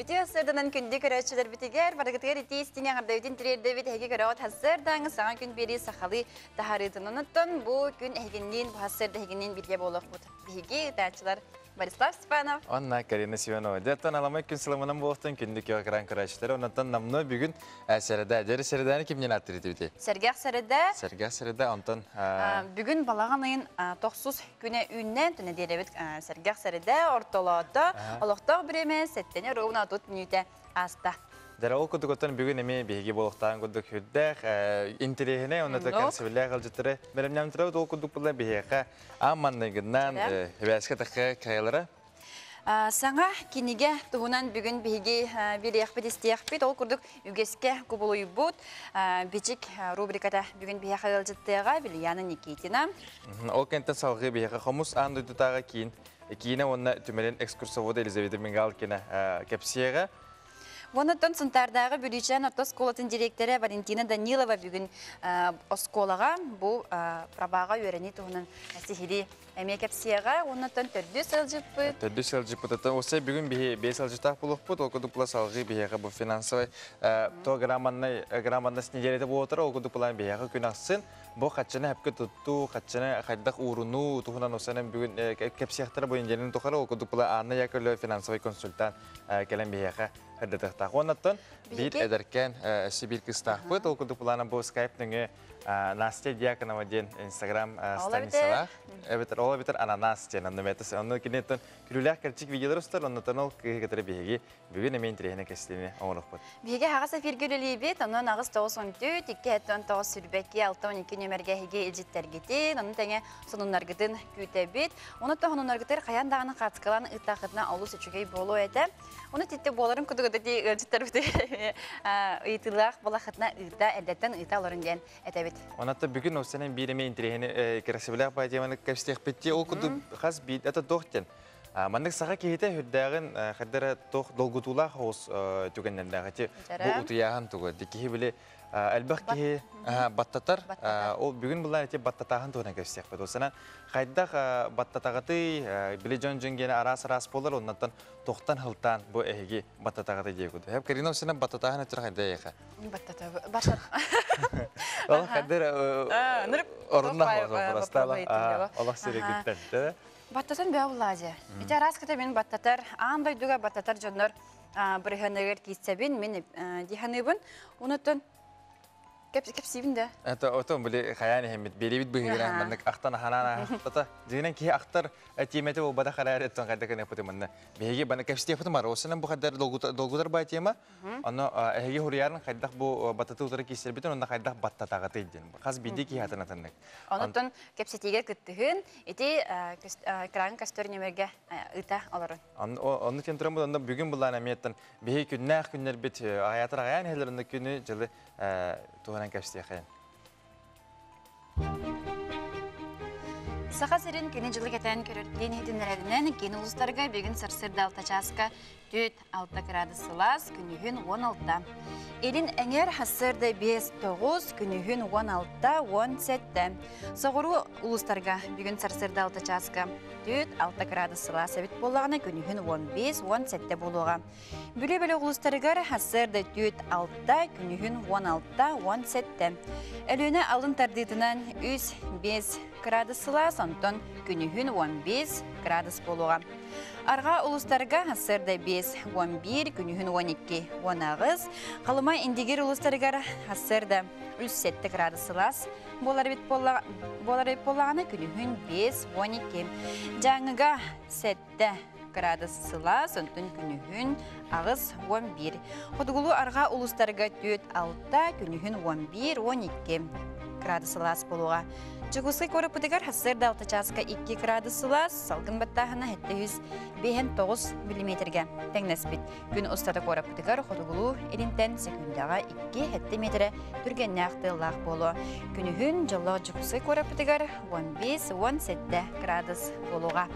Ütü sırdanan kündü köröçüler bitiger, baragıtgar iti istine gardavdin tirerde bit hege köröt hazırdan sağa gün beri sahalı taharıtınınıtın bu gün heginliğin bu hasırda heginliğin birge bolaq bu bihigi dağçılar Borislav Stepanov. Anna Karina Sivanova. Dertten alamak gün sılamanın bu vaktin kündük yakıran kıraçları. Ondan namlı bir gün seride. Deri serideni kimden attırdı biti? Sergah seride. Sergah seride ondan. Bugün balağan ayın 9 güne ünnen tüne diyelim sergah seride ortalarda. Allah'ta bireme settene ruğuna tut nüte asta. Dere ol kuduk otan bugün emi bihigi boluqtan kuduk hüddek interihine ondan da karsıvillaya kalcıtırı. Benim namtıra ol kuduk bulan bihiqa ammanlıgından hebeske takı kayalara. Sana kinige tuhunan bugün bihigi bir yakbet istiyakbet ol kurduk ügeske kubuluyu bud. Biçik rubrikada bugün bihiqa kalcıttığa Bilyana Nikitina. O kentten salgı bihiqa kamus andı tutağa kiyin. Kiyine onna tümelen ekskursovoda Elizaveta Mingal kine kepsiyaga. Ondan sıntardağı bölücen otoskolatın direktörü Valentina Danilova bugün oskolağa bu prabağa öğreni tuğunun sihiri emek yapsiyağa ondan tördü sılcıpı. Tördü sılcıpı. O şey bugün bir sılcıtaq buluq bu okuduk bula salgı bihiqa bu finansavay to gramanna snigerete bu otura okuduk bulan bihiqa künaksın. Bu kaçını hepke tuttu, kaçını kaydaq uğrunu tuğunan osanın bugün kepsiyahtara boyuncanın tuğara okuduk bula anna yakırlı finansavay konsultan gelen bihiqa. Hırdadıqtaq. Ondan bir ederken Sibir kıstaqbıt okuduk bulana bu Skype-nüngü Nastya Diakonova diyen Instagram stanisala. Evet, olabilir ananas diyen anlametesi. Onun kinetten külüler kerçik videolar ustar. Ondan ol kıhıqıtırı bihigi. Bugün emeğin tirehine kestiğini oğurluqbıt. Bihigi hağa sefir gölülüybet. Onun ağız toğuz 14, iki etten toğuz sürbeki 6-12 nömerge hege ilcitler gitin. Onun tenge sonunlar gıdın kütebit. Onu da onunlar gıdır kayan dağının katkılan ıtaqıdına olu seçügeyi bolu ede. Onu titte boğalarım kudu gıdı diye ilcitler biti. Itılaq balaqıtına ıta eldetten ıta olurun diyen etebit. Ona da bugün o senin bir emeğin tirehine keresibilah baydiyamanı kapsitiyaq bitti. O kudu khas bir ata doğten. Mandık sağa kihite hüddağın xaddara toq dolgutula hoos tükenlerden. Bu utuyağın tuğu. Dikihi bile elbaq kihi battatar. O bugün bunlar eti battatağın tuğuna kapsitiyaq. O sana xaddaq battatağıtı bile jön gene aras polar ondan toqtan hıltan bu ehigi battatağıtı diye kudu. Hep Karina o sana battatağın ötürü xaddaya yaqa. Battat. Allah xaddara orunna hoos. Allah seri gütten. Battatan be avlaje. İte raskata men battatar андай duga battatar jonlar bırıhanıger kitsebin men dihanıbın unutun kepsibin de. Otom böyle hayani hemmet belebit bıhıran mandık aktan hanana tata dinen ki aktar timete o bada karar etten kadar ne yaptı manna. Bihigi bana kepsi yaptı mar. O senin bu kadar dolgular baytiyama. Onu hegi huriyarın kadar bu battatı utarı kisler biten onda kadar battata gatıydı. Kas bidi ki hatana tanık. Ondan kepsi tiger kıttıhın iti kran kastör nömerge ıta alırın. Onu kendirim bu onda bugün bulan emiyetten bihi günler bit hayatlar hayani hellerinde günü jılı tuhanan kepsi yakayın. Saqasirin kene жылы кетен көрөттен хединерәдінен кен улустарға бегін сырсырды алтачаска 4-6 градусылас күнігін 16. Елін әңер хасырды 5-9 күнігін 16-17. Соғыру улустарға бегін сырсырды алтачаска 4-6 градусылас әбіт болағына күнігін 15-17 болуға. Бүлі-бүлі улустарығар хасырды 4-6 күнігін 16-17. Әліні алын тардидынан 3-5 градусыла, сонтон күнігін 15 градус болуға. Арға улустарға хасырда 5-11, күнігін 12-19. Қалыма индигер улустарығар хасырда 3-7 градусылас. Болар бит болағына күнігін 5-12. Жаңыға 7 градусыла, сонтон күнігін ағыз 11. Құдығылу арға улустарға 4-6, күнігін 11-12 градусылас болуға. Чугусы көріп бұдығар хасырда 6 часқа 2 градусылас, салғын баттағына 7-9 мм тәңнәс бит. Күн ұстады көріп бұдығар құдығылу елінтен секундаға 2 метрі түргенне ақтылақ болу. Күнігін жылы чугусы көріп бұдығар 15-17 градус болуға.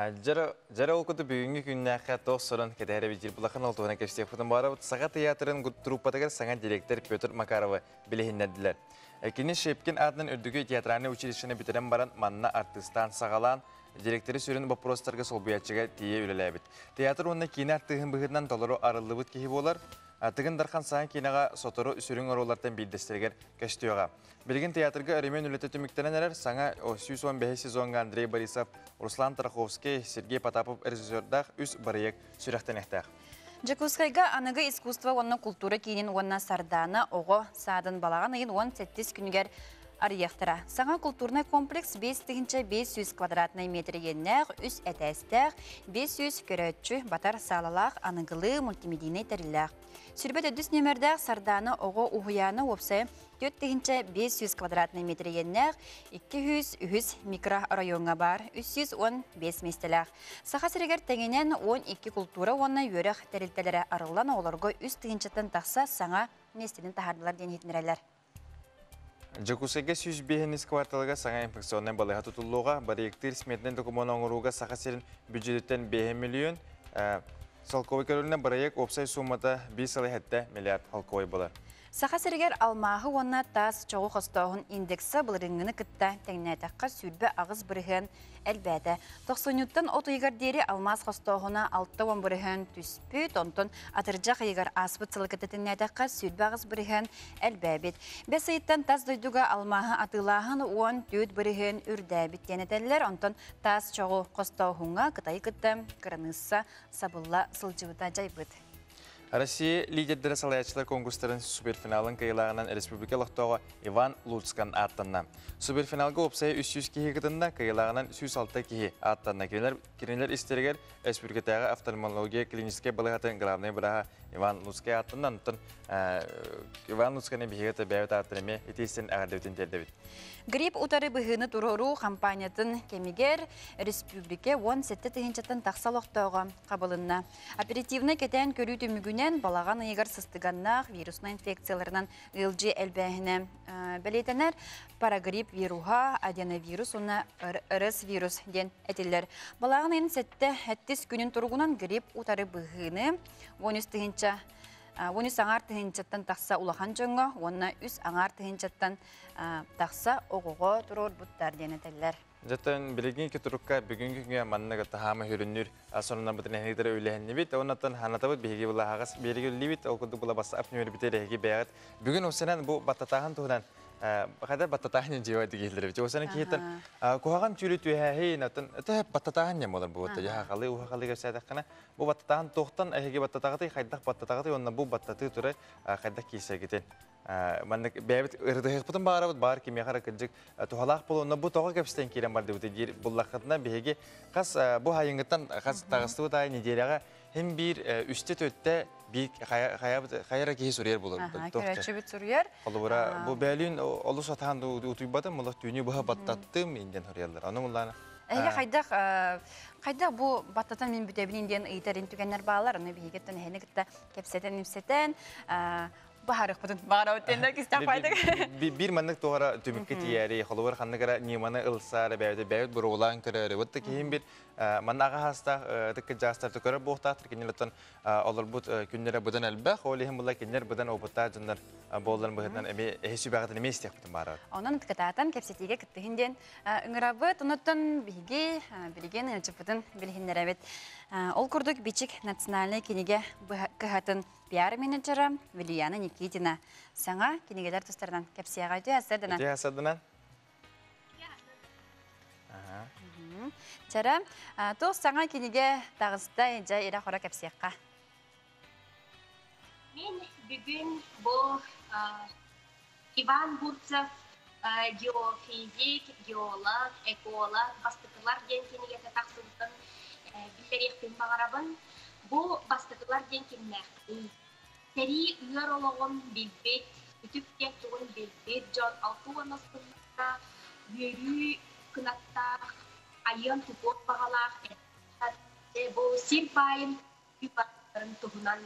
Жара окуду бүгүнгү күннәккә тоқ сорон кедәре бижил булахан олтуына кештек футын бары сага театрын труппатагар саңа директор Петр Макарова билехиннәдиләр. Кини Шепкин адның үрдүгү театральный училищені битерен баран манна артистан сагалан директоры сүрін вопростарға сол буячыга тие үлеләбит. Театр онна кини артыгын быгынан толору арылыбыт кихи болар. Атыгын дархан саң кинага сотору сүрүн оролардан билдестергер кештиога. Билгин театрга өремен үлете түмүктенелер саңа 115 сезонга Андрей Борисов, Руслан Тараховский, Сергей Потапов режиссердах үс барыек сүрәхтенехтәх. Жакускайга аныгы искусство онна культура кийинин онна сардана ого садын балаган ыйын 17 күнгер арияқтыра. Саңа культурный комплекс 500 квадратный метр еннәг, үс әтәстәг, 500 көрәтчү батар салалақ аныгылы мультимедийный тәрілләг. Сүрбет өдіс немердәг сарданы оғы уғыяны опсы 500 квадратный метр еннәг, 200 микрорайонға бар, 315 местеләг. Саха сірегер тәңенен 12 культура онна өріқ тәрілтелері арылан оларға үс тегіншеттен тақса саңа местенін тахардылар ден етінерелер. Жакусайга 105 кварталга саңа инфекционный балыға тұтылуға, барыектір сметнен документ оңыруға сақа серін бюджеттен 5 миллион, салковой көріліне барыек опсай суммата 5,7 миллиард халковой болар. Саха сіргер алмағы онна тас çoğu қостауын индексы бұлырыңыны күтті тәңнәтәққа сүрбі ағыз бірігін әлбәді. 90-юттан от үйгердері алмаз қостауына 6-10 бірігін түспі, тонтон атыржақ үйгер аспыт сылықыты тәңнәтәққа сүрбі ағыз бірігін әлбәбет. Бәс айттан тас дойдуға алмағы атылағын 10 түйт бірігін үрдәбет тәнетәлілер, онтон тас çoğu қостауына қытай күтті қырынысса сабылла сылжыбыта жайбыт. Россия лидердері салаячылар конкурстарын суперфиналын кайылағынан республикалық тоғы Иван Луцкан аттанна. Суперфиналға опсайы 300 кихи кытында кайылағынан 106 кихи аттанна. Керенлер истергер республикатағы офтальмология клиническая балығатын главный бұраға Иван Луцкан аттанна. Иван Луцканы бігеті бәйвет аттанаме етесін ағардевтен тердебет. Грип утары бұғыны тұрору компаниятын кемигер республике 17 тегенчеттен тақсалықтауға қабылынна. Оперативны кетен көрі түмігінен балаған егер сыстыганнақ вирусна инфекцияларынан ылжы әлбәхіне бәлетенер парагрип вируға, аденовирус, оны ырыс вирус ден әтелер. Балаған ең сәтті әттіс күнін тұрғынан грип утары бұғыны 13 аңар тыгынчаттан тақса улахан жоңға, онна үс аңар тыгынчаттан тақса оғуға тұрор бұттар денетелер. Жаттан білеген кетұрыққа бүгінгі күнге маннығы тахамы хүріннір асонынан бұтын әнектері өйләхінне бет, оннаттан ханатабыт бейге бұла ағас берегі өлі бет, олқыды бұла басы апнемер бітері әге бәғат. Бүгін осынан бұл баттатағын тұғынан қайдар баттатағын жевайды келдірі бет. Осынан кейттен қоғаған түйрі түйәхейін атын, әті баттатағын нем олар бұл өтті. Яқалы, уғақалы көрсәдіққана. Бұл баттатағын тоқтан әйге баттатағыдай, қайдақ баттатағыдай, онна бұл баттаты тұры қайдақ кейсер кетен. Маннык бәбит ырдыгык бутун бар кеме кара кылжык тухалак болуна бу тога кепстен кирен бар деп буллакытна беге кас бу хайыңгыттан кас тагыстыбы да неделяга hem bir üstte tötte bir hayara ki soruyor bulur. Kerçe bit soruyor. Kolubura bu belin olu satan da utuybadı mı düğünü bu battattım inden soruyorlar. Onu mulana. Kayda bu battatan min bütebinin diyen iterin tükenler bağlar onu bir hikmetten hene gitti kepseten nimseten baharık budun bağıra öttenler ki istafaydık. Bir manlık doğara tümükketi yeri kolubura kanlıkara nimanı ılsara beyvet bir oğlan kırarı. Vıttı ki hem bir mannağa hasta tıkkı jastar tükörü boğtahtır ki nilotan olur bu günlere budan elbaq. Oğlu hem bunlar günler budan obutta cınlar bolların buhutdan ehesi bağıtın eme istiyek budun bağıra. Onun tıkıtatan kepsetiyle kıttı hinden ıngırabıt onuttan bilgi bilgen ölçü budun bilhinler evet. Ol kurduk biçik nasyonalny kinige kıhatın PR menedjeri Viliyana Nikitina. Sana kinigeler tüstardan kepsiyaga ötü hasırdınan. Ötü hasırdınan? Çara, toğ sana kinige tağızda ece ira xora kepsiyakka. Men bugün bu Ivan Burtsov geofizik, geolog, ekolog, bastıklar gen kinige taqsıldın billeriyektin bağırabın. Bu bastıklar gen kinekti. Seri üyer olağın bilbet, kütüp tektuğun bilbet, John Altuğun aslında yürü kınatta ayın tupot bağalaq. Bu sirpayın yüpatların tuğunan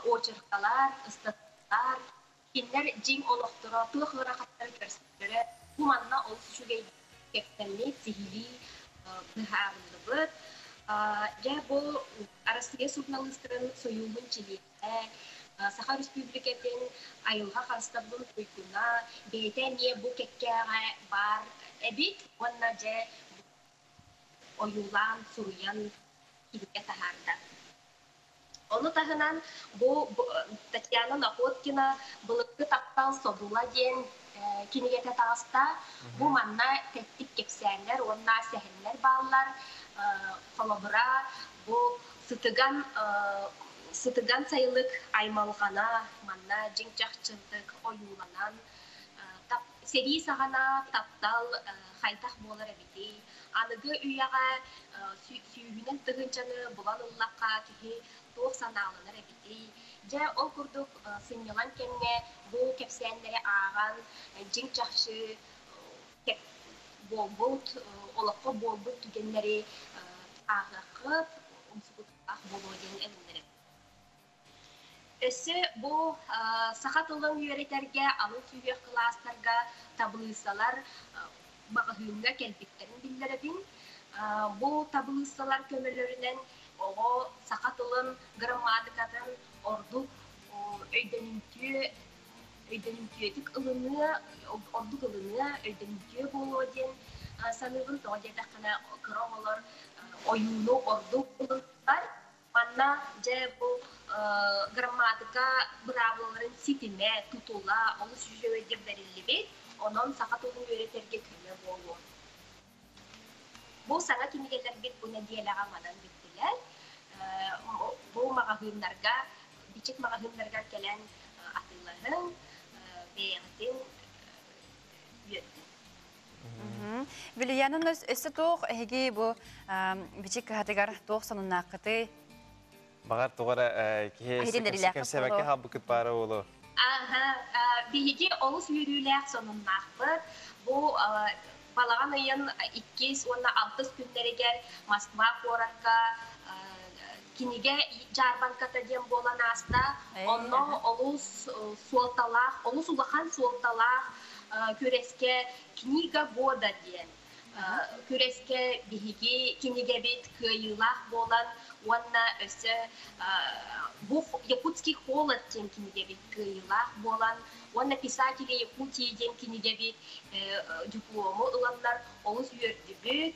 oçırkalar, ıstatlar, kinler jing olaqtıra, tuğıra katları görsünlere, bu manna olsu şugay kektenli, sihili, kıharındıbıt. Я бу Россия журналистларын союлун чили. Саха Республикатын айылга харстабын куйкуна бейте не бу кеккега бар эбит онна же оюлан суруян килге тахарда. Onu tahınan bu Tatyana Nakotkina bılıklı taptal sodula gen kinigete tağısta bu manna tettik kepsenler, onna sehenler bağlar, kolabıra bu sıtıgan sayılık aymalgana manna cinkçakçılık oyulanan seri sahana taptal haytah bolar ebiti. Anıgı üyağa süyüğünün tığıncanı bulan ıllakka kihi toğ sanalınır ebiti. Ja ol kurduk sınyalan kenne bu kepsenlere ağan cinkçakçı bolbut, olakka bolbut tügenleri ağakıp umsukut ağ bolodin elinleri. Ösü bu sakat olan yöreterge, alın tüyüğü klaslarga tabılıysalar bağıyınga kelpiklerin billerebin. Bu tabılıysalar kömürlerinden o sakat olan gramadikadan orduk öydeninküyetik ılını, orduk ılını öydeninküye bolodin sanırım doğacak kana kıroğalar oyunu orduk ılınlar. Manna je bu gramatika bravoların sitine tutula, onu süjöde belirli bir, onun sakat onun öğreterge köme bolu. Bu sana kimigeler bir buna diyelağamadan bittiler. Bu mağahımlarga, biçik mağahımlarga gelen atılların beğetin yönetim. Bilyanın ösü toğ hegi bu biçik hatigar toğ sanın naqıtı Bağır tuğara kepsebeke habıkıt para oğlu. Bihigi olus yürüyülüğü sonunmaqtır. Bu balağan ayın 2-6 günleri gel Moskva korakka kinige jarbankata diyen bolan asta onu olus sualtalaq, olus ulakan sualtalaq küreske kniga boda diyen. Küreske bihigi kinige bit kıyılaq bolan Wanna öse bu Yakutski холод тем кинигебит кыйлах болан wanna писатели Якутии тем кинигебит диплому ыланнар олус үйөрдүбүт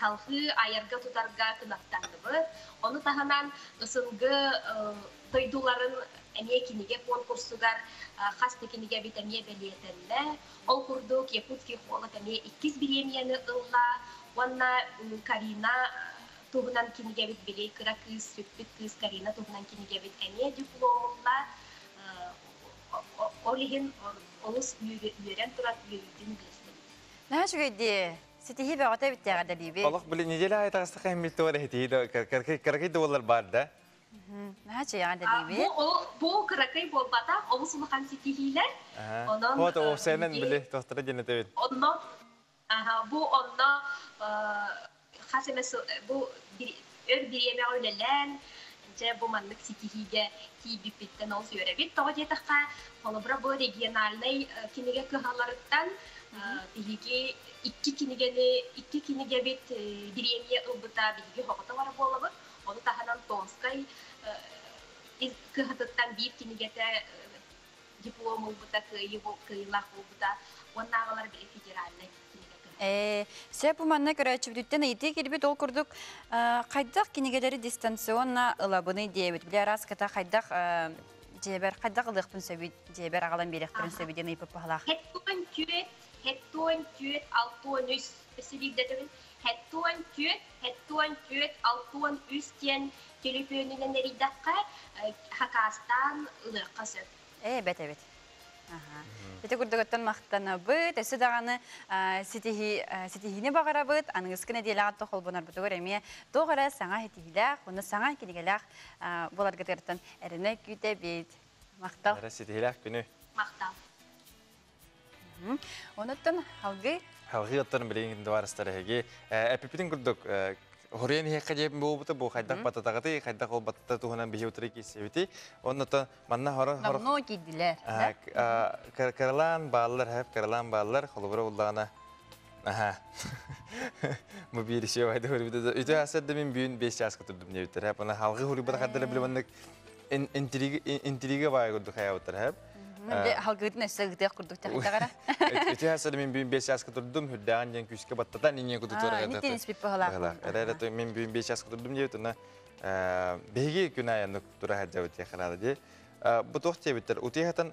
халкы аярга тутарга кынаттандыбыт ону таханан ысынгы тойдуларын эмие киниге конкурсугар хасты кинигебит эмие белиетенне ол курдук Якутский холод эмие 2 биремияны ылла wanna Карина Tuhundan kinigevit bile kıra kız, sütbüt kız karina tuhundan kinigevit eniye diplomla olihin olus yüren turat yürdüğünü gösterir. Ne şu gidi? Sitihi ve ata bitti ağada libi. Allah bile nicele ayet ağızda kayımilti var hediye de karakay dolar barda. Ne şu ağada libi? Bu karakay bolbata olus ulakan sitihiler. O senin bile tohtıra cennet evet. Bu onna bu bir yemeğe öyleler, bu manlık sitihige ki bipitten olsa görebit. Tabi yetakka kolabra bu regionalnay kinige kıhalarıktan bihigi iki kinige bit bir yemeğe ılbıta bihigi hokata var bu olabı. Onu tahanan tonskay kıhatıktan bir kinigete diplom ılbıta kıyılak ılbıta. Onlarlar bir federalnay. Sen bu manna göre çübütten iyiydi gelip dol kurduk. Kaydak kinigeleri distansiyonla ılabını diyebit. Bile raskata kaydak ceber kaydak ılıqpın söbüt, ceber ağalan biriktirin söbüden ipip pahalaq. Hettuan tüet, altuan üst. Ösülük dedemin. Hettuan tüet, altuan üst diyen telefönüne neridakka hakastan ılıqqa söb. Evet. Bete kurduktan maqtanabıt, ösü dağını sitihini bağarabıt, anıgıskına diyelat toxol bonar butugur emiye. Doğara sana hetihilah, onu sana kinigelah bolar gıtırtan erine güte bit. Maqtal. Ara sitihilah günü. Maqtal. Onuttan halgı? Halgı ottanın bileğin duvarısları hegi. Epipitin kurduk. Horiyan hiyakka jebin bu buta bu kaydak batatağıtı, kaydak ol batata tuhunan bihi utari ki seviti. Ondan manna hora Namno giydiler. Karalan bağlılar hep karalan bağlılar. Kolubra ullağına. Bu bir şey vardı huribide. Ütü hasar da min büyün 5 yaş kıtırdım ne bitir. Hep ona halgı huribide kadar bilemendik intriga var gördük hayatlar hep. Halgıdın üstüne gidiyor kurduk tekrar. Ütü hasar da min büyün 5 yaş kıtırdım. Hüddeğen yen küske battatan inye kudut var. Niteniz bir pahalı. Evet, min büyün 5 yaş kıtırdım diye ona begi günayanlık dura hacavut yakaladı diye. Bu tohtiye bitir. Utihatan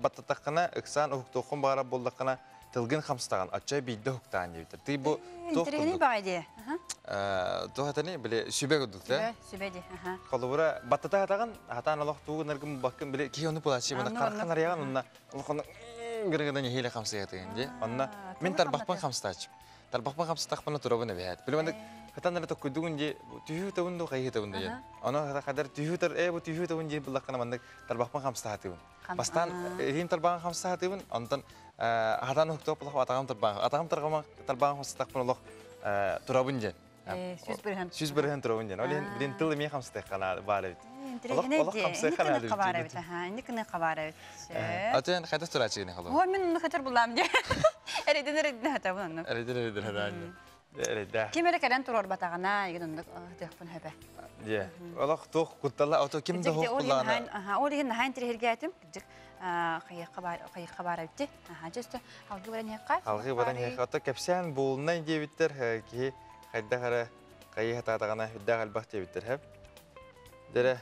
battatakana ıksan hukukun bağırab boldakana tılgın hamstağın açay biyde hukuktan diye bitir. Ti bu İntirgeni baydı. tohatani bile şübe kuduk da. Sübedi. Kalubura battata hatagan hatan Allah tuğu nargım bakın bile ki onu bulaşı bana karkan arayan onunla onu gırgıdan hile hamsa yatın diye. Onunla min tarbakpan hamsta açım. Tarbakpan hamsta takpana turabına bihat. Bilemedik hatanlara tokkuyduğun diye tüyü tavundu kayı tavundu diye. Ona kadar tüyü tar bu tüyü tavun diye bulakana mandık tarbakpan hamsta hatıyım. Bastan rim tarbakpan hamsta hatıyım. Ondan hatan hukuk bulak atağım tarbakpan hamsta takpana Allah turabın diye. Süz bırhın turabın diye. Öyle bilin tılı mi hamsta kana var evet. İntirgeni diye. İntikini kabar evet. İntikini kabar evet. Atın kayda turaçı yine halı. Oy men kaçar bulam diye. Eredin hata bunu. Eredin hata. Evet. Kimere kalen turor batağına yigindin tekpun hebe. Diye. Allah toh kuttala auto kim de hokulana. Origin hayn tirhergatim. Kayı kabar etti. Just halgı veren yakar. Halgı veren yakar. Kapsan bolunay diye bitter ki kayda kara kayı hata tağına hüdda galbaq diye bitter hep. Dere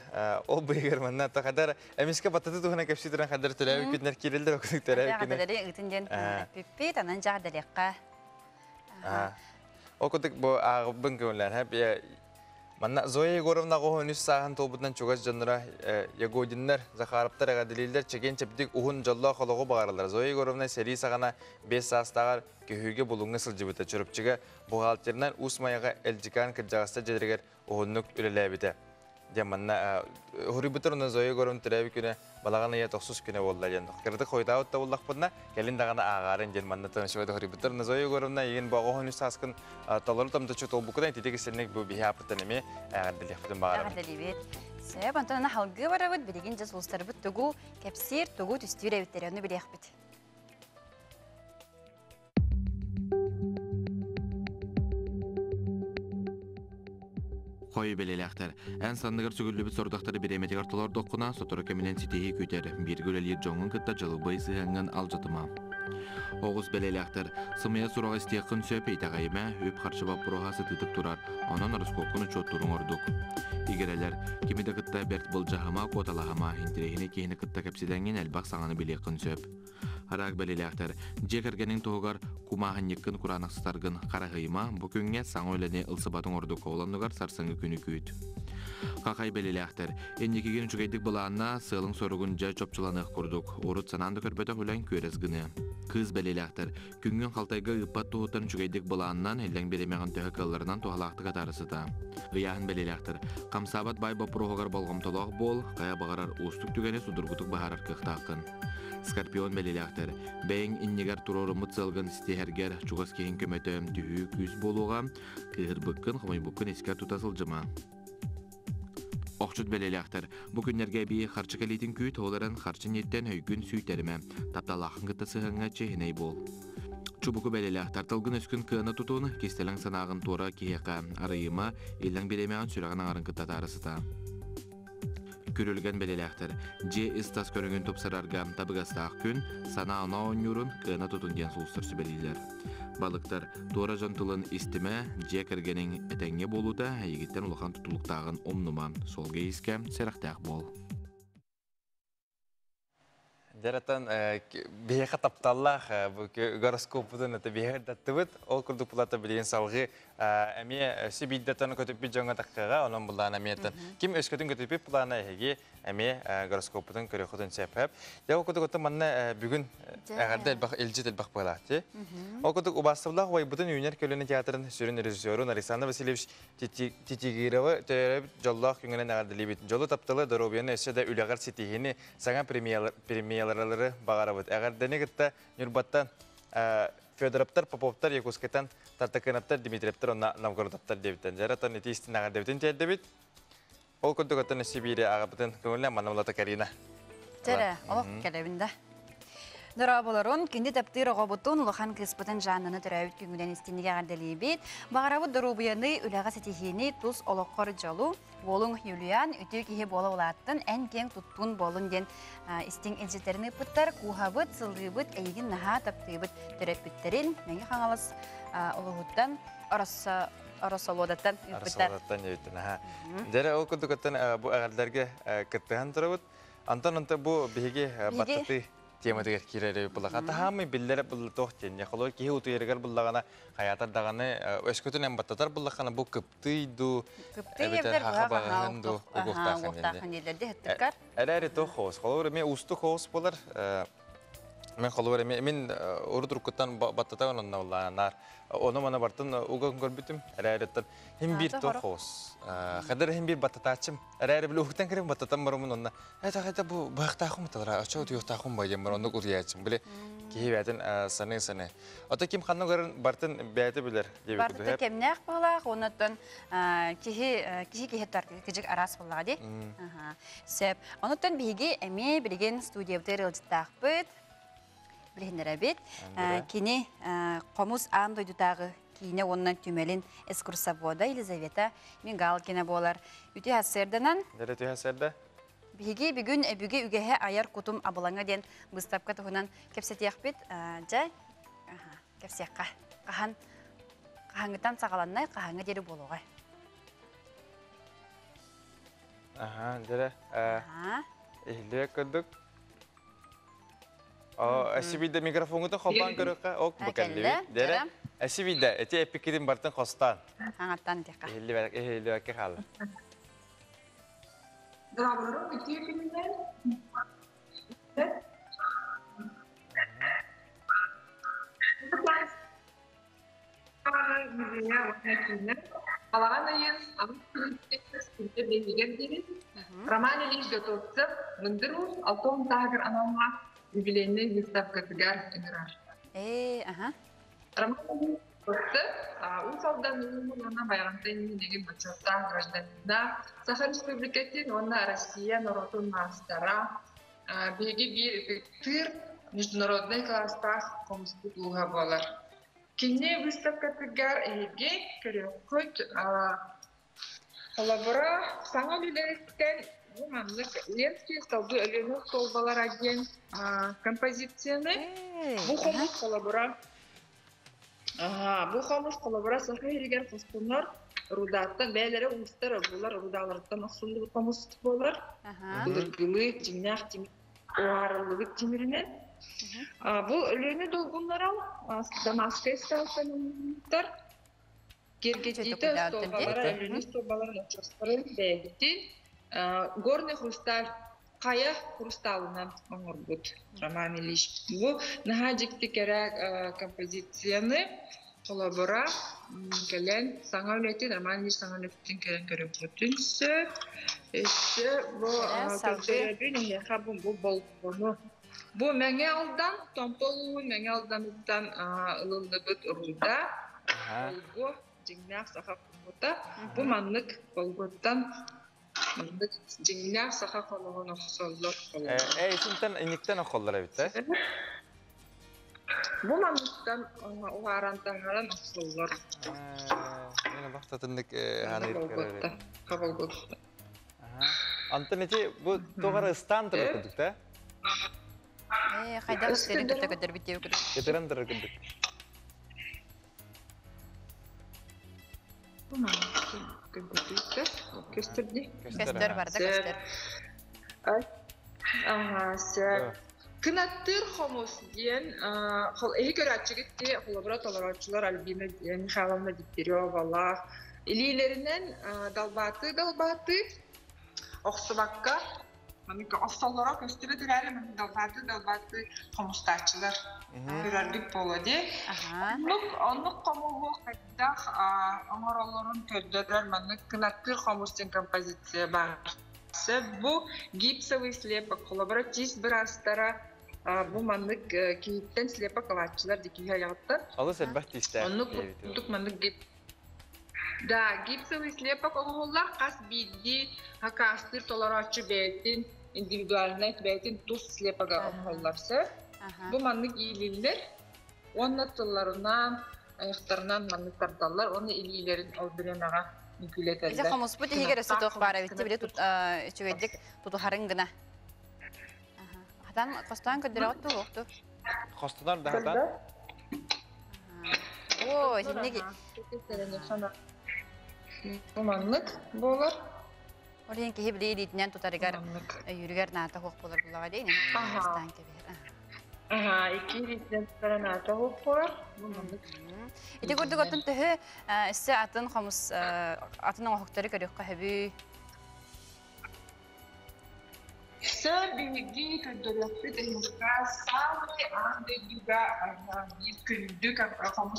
o bıyıgır manna ta kadar emiske batatı tuhana kapsi duran kadar tulabi kitner kirildir okuduk tulabi kitner. Kadar itinden pipi tanan jardalekka. Okuduk bu ağabın köyler hep ya manna zoya gorumna qohunus sahan tobudan çoğaz canlara yagodinler zakaraptar agadililler çeken çepdik uhun jalla xoloğu bağırlar. Zoya gorumna seri sagana 5 sastağar köhüge bulunga sılcıbıta çörüpçüge buhalterden usmayaga elcikan kıcağısta jediriger uhunluk ülelebite. Diamanna huributlar ona zoya gorum tulabi küne balagana ya toxsus küne bollar yandı. Kırdık koydaut da bollak bunna gelin dagana ağarın diamanna tanışıbada huributlar ona zoya gorumna yigin bağohunus saskın taları tam da çotol bukudan titik istenek bu biha pırtanemi ağardılık bütün bağırım. Ağardılık. Sebep antana halgı var evet bilgin jas ulstar bit tugu kapsir tugu tüstüre bitleri onu bilek bit. Koyu belelekter. En sandıgır sügüllü bir sordakları bir emetik artılar dokuna sotoru keminen siteyi küter. Bir gölelir jongun kıtta jalı bayısı hengen alcatıma. Oğuz belelekter. Sımaya surağı istiyakın söp eytağayma öp karşıbap buruhası tıtıp durar. Onan arıskokunu çotturun orduk. İgereler kimi de kıtta bert bulcahama kotalahama hintirehine kehini kıtta kapsidengen elbaq sağını bilekın söp. Harak belelekter. Jekergenin toğugar kumahan yıkkın kuranaqsıtargın qarahıyma bu künge saң öylene ılsıbatın orduk oğlanlıgar sarsıngı günü küt. Kakay belelekter. Ennekigen çügeydik bulağına sığılın sorugunca çopçulanıq kurduk. Orut sanandı körpöte hülen körezgini. Kız belelekter. Küngün qaltayga ıppat tuğutan çügeydik bulağından ellen beremeğin töhekkallarından toğalaqtı katarısı da. Iyahın belelekter. Kamsabat bay bapuruğugar bolğum tolaq bol, kaya bağarar ustuk tügene sudurgutuk baharar kıqtaqın. Skorpion belelekter. Bäň inniger turorumut zalgan isteherger çugas kehin kömetem tühü küs boluğa kıhır bıkkın xamay bıkkın esker tutasılcıma. Oqçut belelekter. Bu günlerge bir xarçı kalitin küt olaran xarçın yetten höygün süyterime. Taptalaqın gıtta sığınga çehiney bol. Çubuku belelekter. Tılgın öskün kığına tutun kestelen sanağın tora kiyaka arayıma elden bilemeğin sürağın ağrın gıtta tarısıda. Körülgen belelekter. Je istas körüngün topsararga tabıgastaq gün sana ana oynurun kığına tutun diyen sulstur belirler. Balıktar tora jantılın istime je kirgenin etenge boluda yigitten ulakan tutuluktağın omnuma sol geyisке seraqtaq bol. Jaratan bihe taptallah bu goroskopudun ete bihe dattыбыт ол курдук булата билген салгы эми сибиддатан көтүп жаңа таккага онун булана метен ким өскөтүн көтүп булана эги эми гороскопудун көрөкөтүн сепеп я окудук манна бүгүн агарды элжит элбак балати окудук убастылах way бутун юнер көлөнү театрын сүрүн режиссеру Александр Васильевич Титигирова төрөп жоллох күнгөнөн агарды либит жолу тапталы доробияны эседе үлөгөр ситихини сага премьералары багарабыт агардыны гытта юрбатта Федоровтар, Поповтар, Якускетан, Тартакынаптар, Дмитриевтар, Новгородовтар дебиттен. Жаратан этистин агар дебиттен тедебит. Ол көттөгөттөн Сибирия агабытын көңүлүнө манавлата Карина. Тера, ол келебинде. Дораболорон кинди таптыр оғобутун улахан кыспытын жанныны төрәбіт күңілен істенеге ғарделейбет. Бағарабы дұрубияны үләға сәтехені тұз олыққыр жолу. Болың Юлиан үті кейі болы олаттын ән кен тұттун болын ден істен әлжеттеріні пыттар, кухабыт, сылғыбыт, әйгін наға таптыбыт төрәпіттерін. Мәңгі қаңалыс олығыттан оросолодаттан үппіттар. Оросолодаттан үппіттен, аха. Дәрі ол күндікіттен бұл әғалдерге кіттіған тұрабыт. Антон бұл бігі баттаты темадыгер кирәре булага тамы билләре бул тохтен яхло ки уту ергәр буллагана хаятар даганы өскөтен баттатар буллагана бу кыптыйду кыптыйдер хабаганду угуктахан әләре тохос холор мен усту хос булар мен холор мен урдуркуттан баттатан оннавланар оны мана бартын угын көрбүтүм әләреттен хим бир тохос хадыр хим бир баттатачым әләре бил уктан керем баттатан барымын онна это бу бактахым тара ачо юктахым байым баронду курячым биле кийбәтен саны ата ким ханны көрүн бартын бәйте билер деп бартын кемнәк була оннан кихи тар кижик арас була ди сеп оннан биге эме билген студиябы рылдактакпыт билендерәбит кини комус андойдутагы кине оннан түмелин экскурсовода Елизавета Мигалкина болар үтү хасерденан дәрәтү хасерда биги бүгүн бүге үгеһе аяр кутум абылаңа ден быстапка туһунан кепсетияхбит жай кепсекка кахаңытан сагаланнай кахаңа дери болуга дәрә эхле көдүк Әсибиде микрофонуты холбан көрөккә ок бакаллы. Дәрә. Әсибиде эти эпикидин бартын хостан. Аңаттан тека. Эхле хал. Дабыры битиебинен. Алаган айын амтүрүттекте бейген дери. Роман лишь готовцев, мындыру, алтон тагыр анамга юбилейный выставкатыгар играр. Роман готовцев, у солданын она баягантен деген бачота гражданина Саха Республикатын, она Россия народная стара, беги бир тыр международный класстас комституга болар. Кине выставкатыгар эге көрөкөт коллабора саңа билеректен Ленский столбы Элену столбалар агент композицияны bu холмус коллабора bu холмус коллабора Саха Ерегер Хостунар рудаттан бәйләре улустар булар рудалардан аксулы холмус болар гылы тимнах тим уарлыгы тимиринен bu Элену долгунлар Дамаскай сталсандар Киргизита столбалар Элену столбалар чостарын бәйти горный хрусталь кая хрусталынан оңорбут Роман Ильич бу нахадикти керек композицияны коллабора келен саңа үлети Роман Ильич саңа үлетин келен көрөбүтүнсө бу көрсөбүн яхабын бу болгону бу меңе алдан томполу меңе алдандан ылылдыбыт уруда бу жиңнак саха кумута бу маннык болготтан Жиңнәк саха колоғын оқсоллар колоғын. Синтен иниктен оқоллар әбітті? Бұл мамыттан оғарантаңаран оқсоллар. Мені бақтатындық ғаны еркелер. Қабылгөтті. Антон әте, бұл тоғары ұстан тұры күдік, да? Қайда үстерін түрті көтір біттеу күдік. Кетерін тұры күдік. Бұл мамыттан. Көстер барды көстер. Кынаттыр хомос диен, көрәтчігітте лабораториялар Альбина Михайловна Дегтярева илилерінен далбаты оқсыбаққа Осталлара көстүрөтүр әле мен далбаты комустачылар көрөрдүк болду. Онлук комулу кайда амараларын көддөр мен кынаттыр комустун композиция бар. Бу гипсовый слепок коллаборатив бир астара бу мандык кийиттен слепок алачылар дикиге ягыттыр. Алы сәлбәт истә. Онлук мандык гип. Да, гипсовый слепок олголлар кас бидди хакастыр толарачы бетин индивидуальный бетин туз слепога олголларсы. Bu manlık iyililer. Onun tıllarından, ayaklarından manlık tardallar. Onu iyililerin öldüremeğe mümkün ederler. İşte komus bu diye gerisi toq bara bitti bile çögedik tutu harıngına. Hadan kostan ködere ottu oldu. Kostanar daha da. Oo, şimdi Bu manlık bu olur. oraya ki hep değil diyen tutarıgar yürüger nata hoq bolar bulağa değil mi? Aha. Kostan kebir. Aha, iki ritmen paranata olur. Bu manlık. İşte gördük otun tühü isse atın komus atın hoqtары körüq kahbi. Sebelum kedolakta tehukka sampai anda juga bir kündük kamu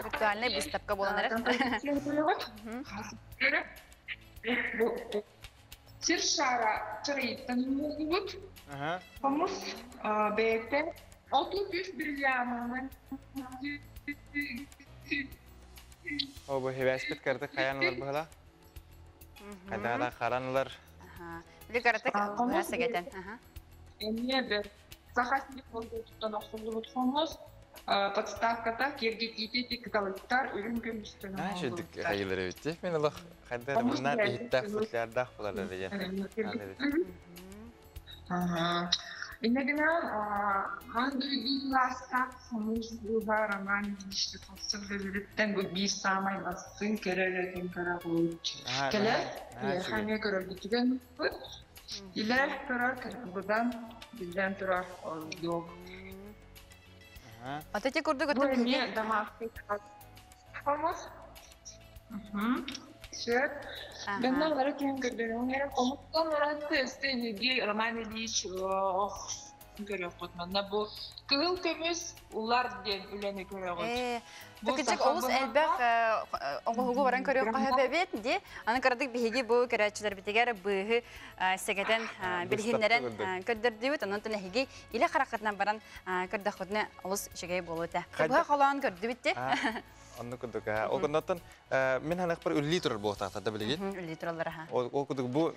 Virtualne bistapka bolanlar. Bu Sirşara cerita mulut kamu bete otobüs bir zaman O bu hevaspet kartı kayanlar bıhala. Kadang-kadang karanlar. Bile karatak bahasa geten. Ini ada sakasih untuk tanah sulut kamu подставката кергетите тикалыктар өлүм көмүстөн Ha şudik hayırları bitti. Ben Allah kadar bunlar ihtiyaç futlarda kularlar diye. Иногда андуйластак сомузлуга роман işte фасылдырыттан bir самай бассын кереретін карагуч. Келе, хане көрөлдүгөн илер турар кыргыдан билден турар yok. Atete gördük otun Bu ne damaklık olmaz. Şöyle. Ben de olarak hem gördüğüm her komuttan olarak da istediği roman ediş görüyoruz. Ben bu kıl kömüz ular diye üleni görüyoruz. Küçük olus elbek oğuğu varan körüq kahbebet di. Anı karadık bihigi bu keraçlar bitiger bıhı segeden bilhinleren köddürdüğüt. Onun tüne higi ile harakatından baran kördüğütüne olus şegey boluğuta. Kıbığa kalan kördüğüt di. Onu kuduk ha. O kundatın min hanak par ülli turur bu tahtada bilgi. Ülli turallar ha. O kuduk bu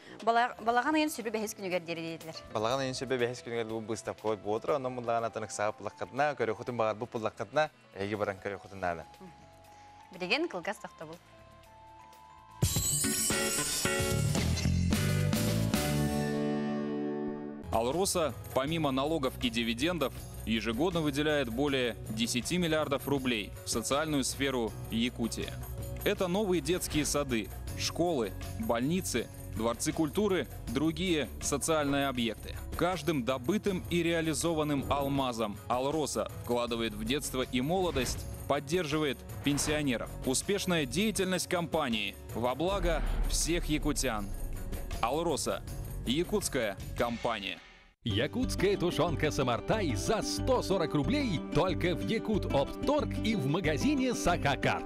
Balağan ayın sürü behes günü gerdiri dediler. balağan en şebe behes günü bu bıstap koy bu otur. Onun mulağına tanık sahip lakatna körü kutun bağır bu pullakatna egi baran körü kutun nana. Bilegen kılgaz taxta bul. Алроса, помимо налогов и дивидендов, ежегодно выделяет более 10 миллиардов рублей в социальную сферу Якутии. Это новые детские сады, школы, больницы, дворцы культуры, другие социальные объекты. Каждым добытым и реализованным алмазом Алроса вкладывает в детство и молодость, поддерживает пенсионеров. Успешная деятельность компании во благо всех якутян. Алроса. Якутская компания. Якутская тушенка Самартай за 140 рублей только в Якут-Оптторг и в магазине Сакакат.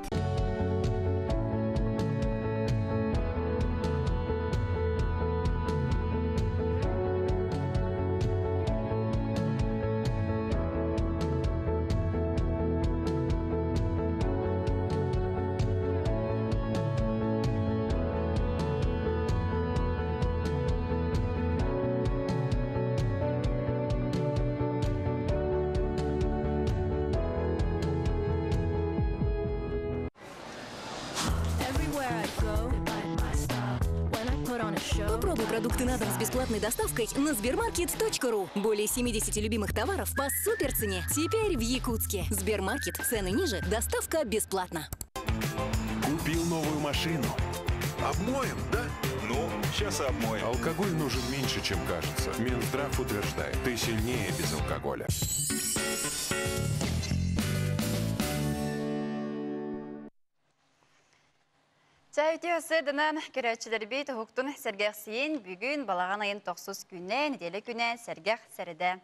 Попробуй продукты на дом с бесплатной доставкой на sbermarket.ru. Более 70 любимых товаров по суперцене. Теперь в Якутске. Сбермаркет. Цены ниже. Доставка бесплатна. Купил новую машину. Обмоем, да? Ну, сейчас и обмоем. Алкоголь нужен меньше, чем кажется. Минздрав утверждает, ты сильнее без алкоголя. Çaytiyası dınan keraççıları beyt huktun sergahsiyin bugün balağan ayın 9 güne, nedeli güne sergah seride.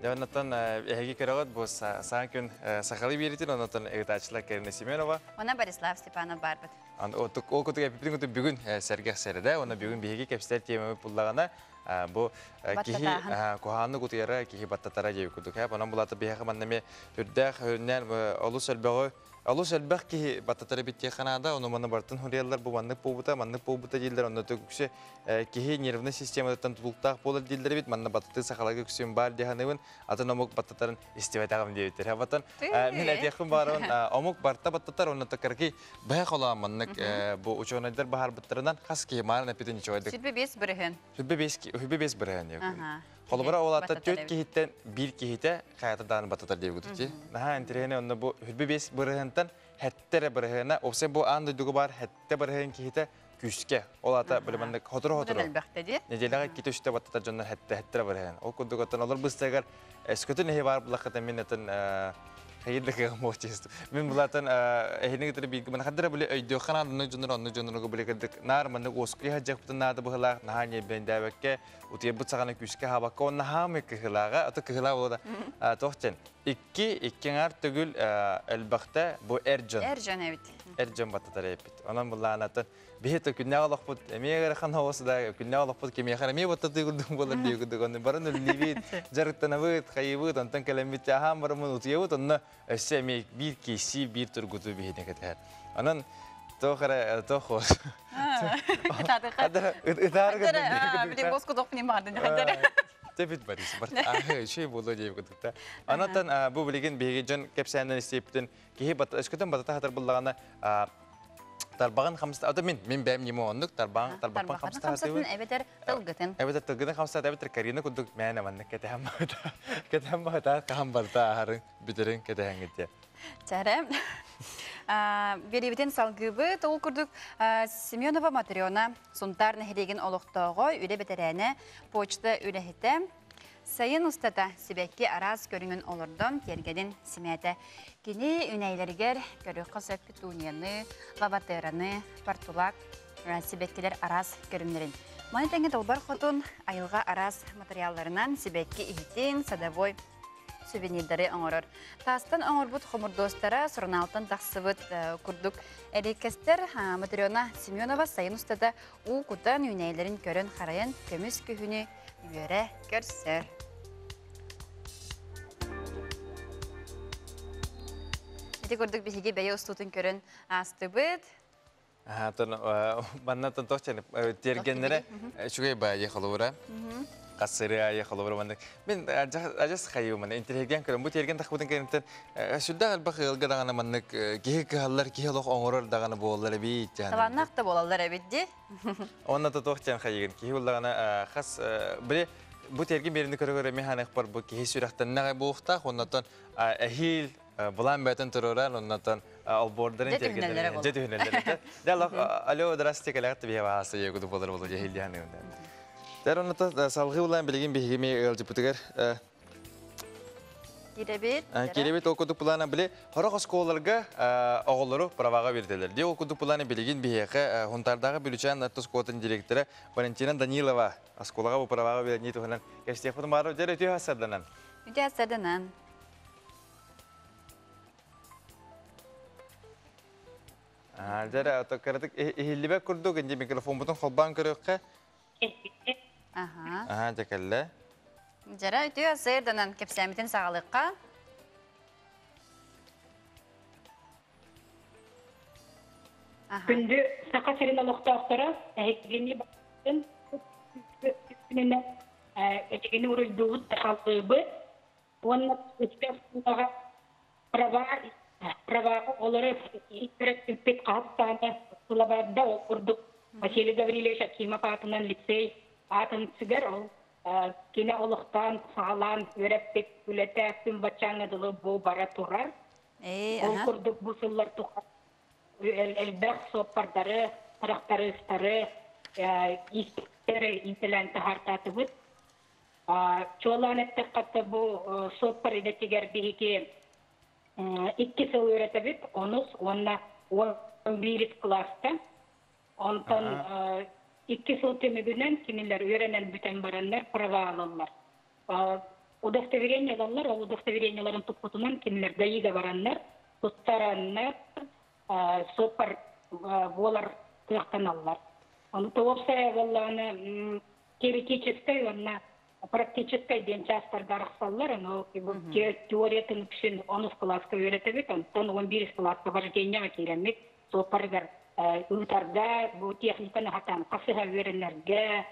Ondan ehgi keragat bu sanki sakalı bir itin ondan egdaçlar Karina Simenova. Ona Barislav Stepanov barbat. O kutu yapıptın kutu bugün sergah seride. Ona bugün bir hegi kapsiter tiyemi pullağına bu kihi kohanlı kutuyara kihi battatara gibi kutu kaya. Ona bulatı bir heki mandami hürdek hürnen olus elbeği Алус әлбәқ ки баттатары битте Канада, оны маны бартын хурьялар бу маннык побута дилдер, оны төкүсе ки нервный системадан тулуктак болар дилдер бит, манны баттаты сахалага күсем бар диханыбын, атын омук баттатарын истебетагым дебиттер. Хабатан мен әтеким барын омук барта баттатар, оны такарки бая кола маннык бу учонайдар бахар баттарынан хас ки марын эпитен ничойдык. Хүббе бес бирен. Холбара олатта төт кихиттен бир кихите каятадан баттатар деп күтүти. Наха интерене онны бу хүббе бес бирентен хәттер бирена, опсе бу анды дугу бар хәтте бирен кихите күскә. Олата билмәндек хотыр. Неделага китүштә баттатар жоннан хәттер бирен. Ол күдүгөтөн алар быстагар эскөтөн не бар булакта миннәтен хайыдыгы мочест. Мен булатын эхинеге тер бик мен хәддер биле өйдө хананы жоннорго биле кедик. Нар менне оскы хаҗак нада быгылак нахане бендәбеккә утыя бутсаганы күскә хабакка онна хамы кыгылага аты кыгыла булды. Тохтен. Иккеңар түгүл элбахта бу эрҗан. Эрҗан бит. Эрҗан баттатар эпит. Онан булланатын бихете күннәгалык бут. Эмегә хан хавасында күннәгалык бут кемия хара ме баттаты гүрдүм булар дигүдү гонны барын ливит жарыктанабыт хайыбыт антан калемит ахам бармын утыйбыт онна эсеме бир киси бир тургуту бихете кетер. Анан тохара тохос. Хадыр бир боску допни мардын хадыр. Тепит барис бар. Şey болду деп күтүктө. Анатан бу билген бегежен кепсәнен истептен кихи бат эскөтөн бата хатыр буллаганы Тарбаган хамста, ата мен бәм неме ондык, тарбаган хамста хатыбы. Эбетер тылгытын. Эбетер тылгытын хамста, эбетер карина күндүк мәне манны кетем бата кам барта харын битерин кетен кетте. Чара. Беребитен салгыбы тол курдук Семенова Матриона сунтарны хереген олуктоого үре бетерәне почта үлехите. Sayın ustata sibekki araz görünün olurdum tergedin simete. Kini üneylerger görük kasap pituniyanı, lavateranı, partulak, sibekkiler araz görünlerin. Manitengi dolbar xotun ayılga araz materyallarından sibekki ihitin, sadavoy süvenirleri oңорор. Tastан oңорбут xomur dostara sorunaltan taqsıbıt kurduk. Erikester Matriona Semyonova sayın ustada u kutan üneylerin körün xarayan kömüs kühünü üyere görsür. Eti kurduk bihigi beye ustutun körün astıbıt. Bana tanıtçanı tergenlere şuraya bayağı yakalıvura. Kasırıya yakalıvura bana. Ben acas kayıyorum bana. İntergen körüm. Bu tergen takbudun kendimden. Şurada albak ılgıdağına manlık. Kihi kıhallar, kihi loğ oğurur dağına boğulları bit. Tavannak da boğulları bitti. Onunla tanıtçan kayıyorum. Kihi ulağına khas. Bu tergen birinde körü mehanik var. Bu kihi sürekten ne boğuqtaq. Ondan ahil bulan beten tururan. Ondan albordarın tergenleri. Jet hünerleri. Dağlaq, alo, drastik alaqtı bir havası yekudu boğulur boğulur jahil diyanı. Deronata salgı olan bilgin bir hikimi elciputiger. Kirebit okuduk bulana bile horak oskolarga oğulları pravaga verdiler. Diye okuduk bulana bilgin bir hikime huntardağı bülüçen Natos Kotan direktörü Valentina Danilova oskolaga bu pravaga verdiğini niyet olan gerçekten var. Jere tüy hasadlanan. Tüy hasadlanan. Jere otokaratık ihillibek kurduk ince mikrofon butun kolban körükke. Aha, cekelle. Jara ütü seyirdanan kepsemitin sağlıkka. Gündü sakaterin aloqtaqtara, ehgeni bakın, gününe ehgeni urulduğu taxallığı, onun üstüne prava olarak İttirek pek qatane sulabada okurduk. Vasily Gavrilovich Akimov atından lisey atın sigar ol. Kine oluqtan sağlan öğrettik ülete tüm bacanıdılı bu bara turar. Okurduk bu sıllar tuqat. Elbek soparları, taraktarı ıstarı, istekleri intilenti hartatıbıt. Çoğulan ettik katı bu sopar idetiger bir iki sıl öğretebit. Onunla 11 klasta. Ondan 2 sıl temigünden kimiler öğrenen bütün baranlar prava alırlar. Удостоверениялар, ол удостоверенияларын туппутунан кимилер гаига бараннар, туттараннар, сопар болар тыяктаналар. Аны тоопса валланы теоретической, онна практически ден частарда арақсаллар, но теориятын үшін 10 класска өретебек, онтон 11 класска вожденияға керемек, сол парыгар ұйтарда бұл техниканы хатан қасыға өренлерге,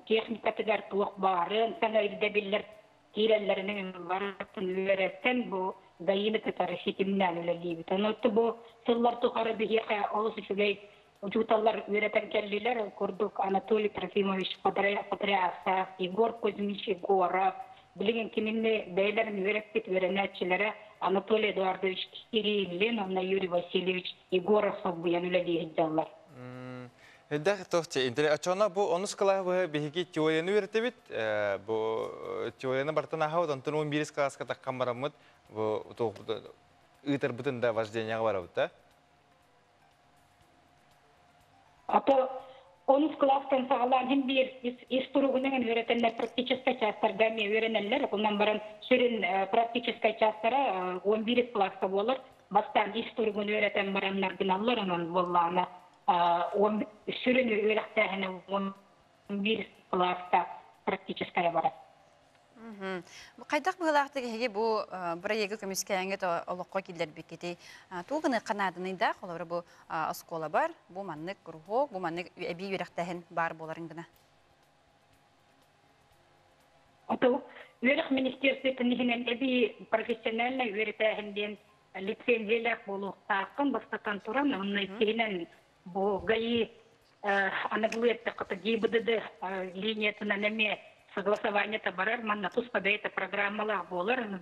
техникатыгар туық барын, сана үлдебілер кейлелерінің баратын өреттен бұл дайыны кытары шетімнен өлелейбіт. Онотты бұл сыллар тұқары бігеға олысы шүгей учуталар өретен келлилер, көрдік Анатолий Трофимович Подрясов, Егор Кузьмич Егоров, білген кемінне бәйлерін өрекпет өренәтшілері Анатолий Эдуардович Кириллин, онна Юрий Васильевич Егоров бұян өлелейді жалар. Эддәк тохте, ачона бу онус кылабы бихиги теорияны өретебит, бу теорияны бартына хау, онтын 11 класска таккан барамыт, бу ытыр бутында вожденияға барабыт, да? Ато 10 класстан сағалан хем бир историяны өретенлер практический частарда ме өренелер, оннан баран сүрін практический частары 11 класска болыр, бастан историяны өретен баранлар гыналлар, онан болланы. Сүрін өректәхіні 11 класста практическая бара. Қайдақ бұғылақты кеге бұл бұра егі көмеске әңгет олыққа келдер бекеті. Туғыны қанадыныйда, қолабыры бұл оскола бар, бұл маннық ғұрғық, бұл маннық әбей өректәхін бар боларыңдына. Ото өрек министерстветінігінен әбей профессиональный өректәхінден лицензиялық болу тақын бастатан тұран, оның кейінен бұл ГАИ анаглуетті қыты ГИБДД линиятына неме согласование-то барар, манна туспада это программалар болар,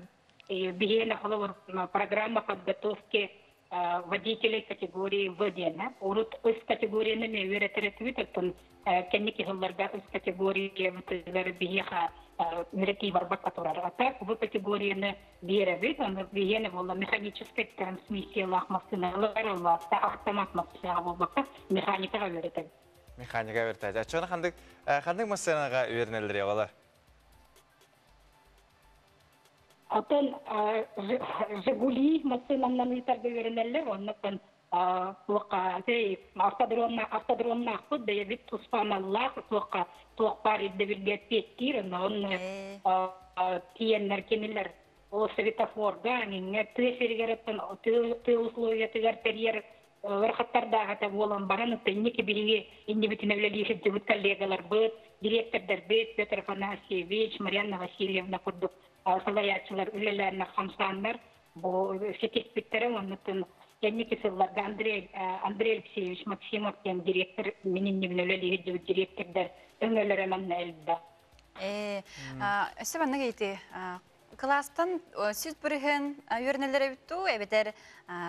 бигейна холовар программа подготовки водителей категории В1. Урут из категории неме веретеретвит, это кенники холларда из категории бигеха верети варба которая. А так в категории не веревит, он бигейна вола механическая трансмиссия лахмасына ларла, автомат масына волбака механика веретет. Механика веретет. А чона қандық масынаға өрнелдер еғалар? Атын «Жигули» масынаннан ұйтарды өрнелер, оннықын автодромна ақпыд, бейбіт тұспаналлақ, туақпар еддебілге петтирін, оны тиенлер, кемелер, о светофорда, түйесергереттен, түй условиятығар терьер вархаттардағы та болан баран, тәнеке білге индивидуальный жібіт коллегалар бұд, директордар бұд, Петр Афанасьевич, Марьяна Васильевна күрдік, салаятшылар үлелеріне қамсанлар, бұл сетекпеттері, онытын тәнеке сылларға Андрей Алексеевич Максимов, директор, менен невнөлі жібіт директордар, өңелері мәнна әлді. Өсі банна кейті, класстан сүт бүріген өрнелері бүтту, әбетер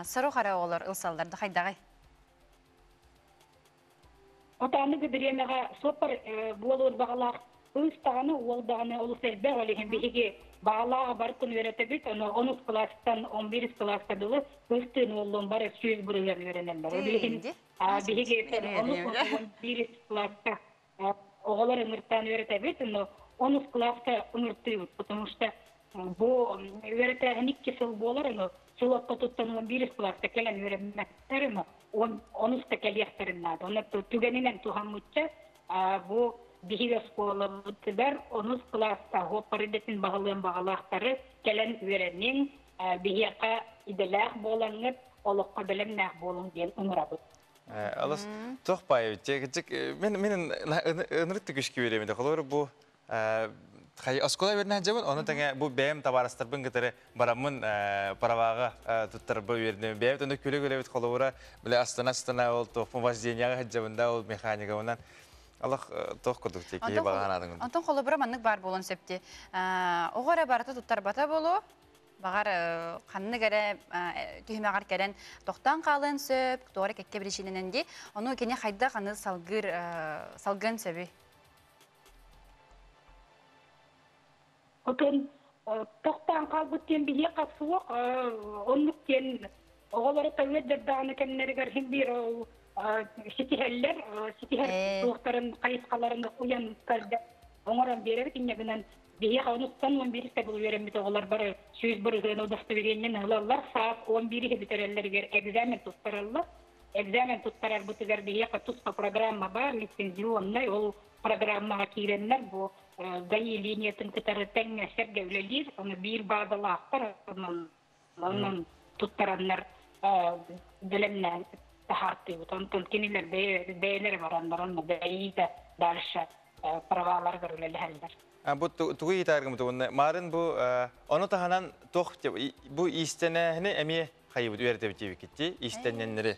сару қара олар ұлсалдарды қайдағай? Отаны күдіремеға сопыр болуыр бағалар ұстағаны, олдағаны ұлысырбе олеген бейге бағалаға барқын өреті бүт, 10 класстан 11 класска дұлы ұстын олуын бары сөз бүріген өренелер. Бейге 11 класска оғалар ұмырттан өреті бүт, 10 класска ұмыртты бүт, потому что bu öğretmenik kesil bolar mı? Sulakta tutan 11 klasta gelen öğretmenler mi? 10'da geliyaklarında. Onlar tügeninen tuhamutça bu bihive skolalıdır. 10 klasta hoparidetin bağlakları gelen öğretmenin bihiyaka idelak bolanır, olukka bilemnek bolun diyen umradı. Alas, çok bayı. Benim ınırıttı güçkü veremedi. Kolor bu Оскола вернен жабын, оны тәңе бұл бәйім табарастырбын кітірі барамын параваға тұттар бұл вернен. Бәйім түнді күлі-күлі бет қолуыра, біле астына ол тоқпын вожденияға жабында ол механика онан. Аллах тоқ күдік текейі бағаған адың. Антон қолы бұра маннық бар болын сөпті. Оғыра барыты тұттар бата болу, бағар қанны кәрі түйімеғар кәрін тоқтан қалын сөп, тоғыры кәкке бірішінінен де, оны кене қайда қаны салғын сөбі. Otun toqtan qalbıtten bihe qasıq, onlukten oğaları tavvedder dağını kendileri hem bir sitiheller soğukların kayıskalarında uyan kaldı. Onların beri kineginen bihe qanustan 11 sabıl veremedi oğalar barı söz bırığın odası verenin alarlar saat 11'i bitirirler egzamin tuttarırlar. Egzamin tuttarar bitirer bihe qatusqa programma var, lisenziyyonlar, ol programmaga kirenler bu гай линиятын кытары тәңнәсер гәүлелир, оны бир бадалақтар, onun tuttaranlar bilimden tahartı. Onun kiniler beyler varanların beyde dalışa pravalar görülürler. Bu tuğu itargım tuğunna. Marın bu onu tahanan toh bu istenehini emi hayıbı üyerde bitiyor gitti. İstenenleri.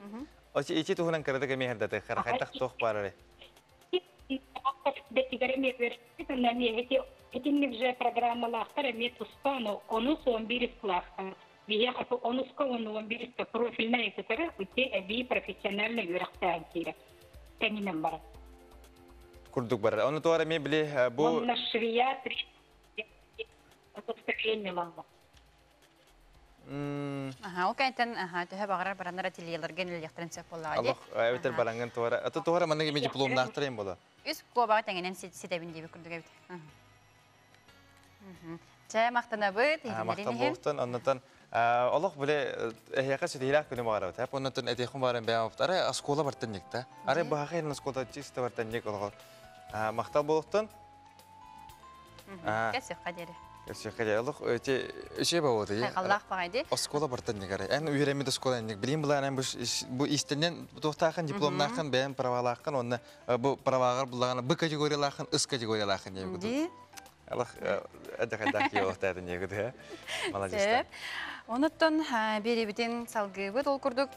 O içi tuğunan kırdı kemi herdate. Karakaytak toh pararı. Detigare mi verirsin? Yani etinlikce programmalar mi tuspano onu son bir klas. Biye kapı onu skonu bir profiline ektere uti bir profesyonelle yürekten kire. Teninem var. Kurduk var. Onu tuğara mi bile bu. Onun şriyat Aha, o kaytan aha tuha bağırar baranlara tiliyeler genel yaktıran pola Allah, evet barangan tuğara. Atı tuğara mana gibi diplom nahtırayım bola. Üst kuaba tengenen sitebin diye kurduk evet. Çay maktana bud, maktan boğutun, ondan Allah böyle ehiyaka sütihilak günü bağırıyor. Hep ondan etiyakun bağırın beyan yaptı. Ara askola bartanık da. Ara bu hakikaten askola çizdi bartanık olur. Maktal boğutun. Kesik kaderi. Kesik kaderi. Allah şey bağırdı ya. Allah bağırdı. Askola bartanık ara. En üyeremi de askola endik. Bileyim bulan bu istenen doğtakan diplomlarkan beyan pravalarkan onunla bu pravalar bulan bu kategoriyalarkan ıs kategoriyalarkan diye kudu. Allah adakadaki yoğurtaydı niye kudu ya. Malacıstan. Onuttan biri bütün salgıbı dolkurduk.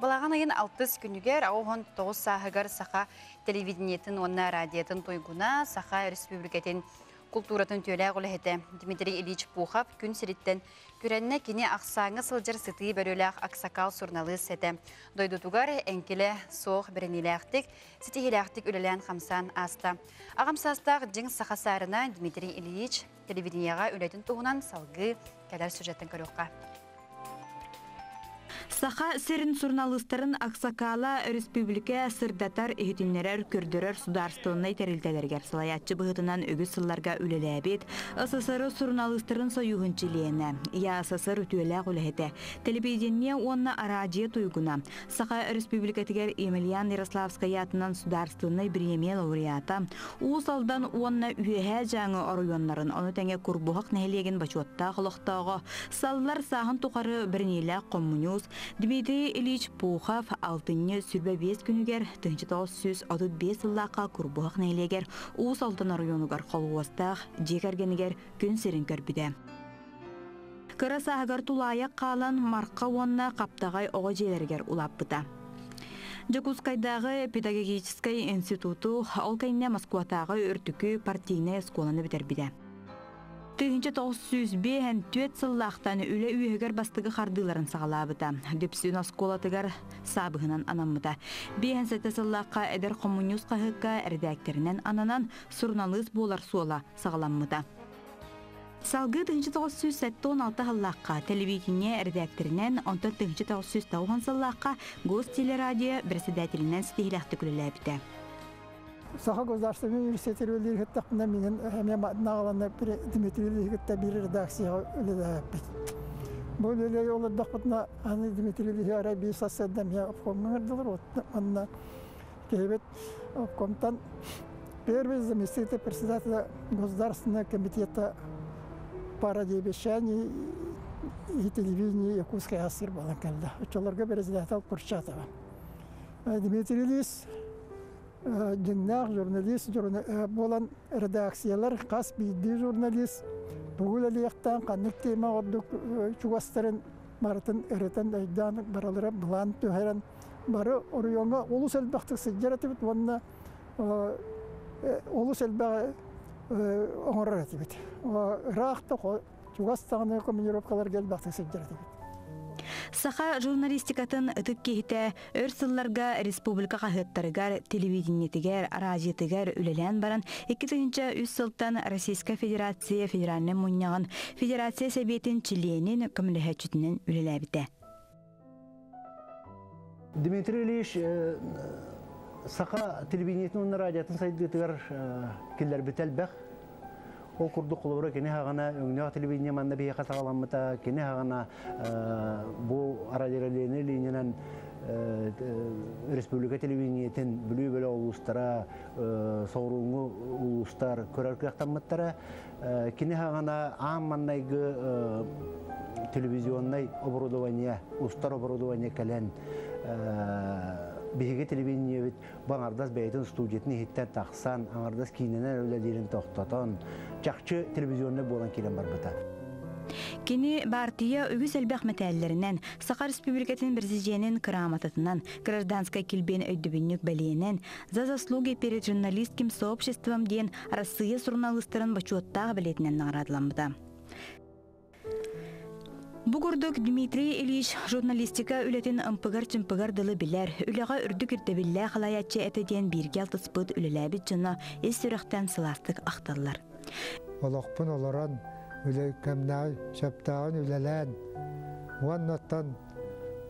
Balağan ayın 6 günüger, ağın 9 sahıgar sağa televideniyetin, onna radiyatın toyguna, sağa respublikatin kulturatın töyle olahete. Dmitri İliç Puxav gün siritten gürenine kini aksağı sılcar sıtığı bölülağ aksakal surnalı sete. Doydutugar enkile soğ birinilağtık, sitihilağtık ülelen xamsan asta. Ağamsastağ jing sağa sarına Dmitri İliç televideniyaga ületin tuğunan salgı kadar süjetin kırıqqa. Saha serin jurnalistlerin Aksakala Respublika sırdatar ehitиннерер көрдөрөр сударстылынай терилтелерге салаятчы быһытынан өгүс сылларга үлеләбит, СССР журналистlerin союгунчилиене, я СССР үтүөләк үләһете, телевидение онна радио туйгуна, Саха Республикатыгер Емельян Ярославская атынан сударстылынай премия лауреата, уусалдан онна үйәһә жаңы оройоннарын, оны тәңе курбухак нәһелеген бачуатта холоқтағы, саллар саһын туқары бірнейләк коммуниус, Dmitri İliç Puxav 6-ны сүрбе 5 күнігер 1935 ыллаққа күрбуақ нәйлегер уыс алтын районугар қолуастақ жекергенігер күн серін көрбіде. Кыра сағығар тулайық қалан марқа онна қаптағай оға желергер улаппыта. Жакускайдағы педагогический институту олкайне Москватағы өртүкі партийне сколаны бітербіде. Тыгынча 905 төт сыллақтан үлі үйегер бастығы қардыларын сағалабыта. Дөпсін осколатығар сабығынан анамыта. Бейін сәті сыллаққа әдір коммуниус қағыққа редакторынан ананан журналист болар суола сағаламыта. Салғы тыгынча 916 сыллаққа телевидение редакторынан 1990 сыллаққа Гостелерадио председателінен стихилақты күліләбіті. Саха Государственный университет өлелігітті құнда менің әме нағаланна Дмитрий Ильич'ті бір редакцияға өлелі. Бұл өлелі олырдақ бұтына аны Дмитрий Ильич арабий сасыдам я обкомыңырдылыр. Онына кейбет обкомтан первый заместитель председателя Государственного комитета по радиовещанию и телевидению Якутской АСР болан кәлді. Учаларға председатель Курчатова. Дмитрий Ильич Жиннақ журналист болан редакциялар қас бейді журналист бүгіл әлияқтан қанық тема ордық чуғастарын маратын әретін әйдан баралары бұлан түйерін бары орыйонға олыс әлбақтық сәджер әтібіт, онына олыс әлбағы оңырар әтібіт. Рақты чуғастағыны командировкалар gəlбақтық сәджер әтібіт. Саха журналистикатын ытык кейте өрсылларга республика қағыттарыгар телевидениетигер, радиотигер үлелен баран 2003 сылтан Российская Федерация федеральный муньяғын Федерация Советин членин көміліхәтчетінен үлеләбіті. Дмитрий Ильич Саха телевидениетін оны радиотын сайдығытығар келер бітәл бәқ. Ол курдук кулура кене хагана өңнө телевидение манда бия катагаламмыта кене хагана бу радиолене линиядан республика телевидениетен бүлүү бөлө улустара сооруңу улустар көрөркөктаммыттара кене хагана амманнайгы телевизионный оборудование устар оборудование кален биһиге телевидение бит баңардас бәйтен студиятны хиттен тахсан аңардас киненен өлелерин токтотон жакчы телевизионный болан килен бар быта. Кини партия үгүс элбэх металлеринен, Саха Республикатын президентин кырааматытынан, гражданская килбен өйдөбүннүк белиенен, за заслуги перед журналистским сообществом ден Россия журналистерин бачуоттагы билетинен наградыламбыта. Бугурдук Дмитрий Ильич журналистика үлетін ымпыгар-чымпыгар дылы билер, үліға үрдік үрдебілі қалаятчы әтеден бірге алтыспыд үліләбі жына ес сүріқтен сыластық ақталылар. Олықпын оларан үлі көмнай шаптағын үлелән. Уаннаттан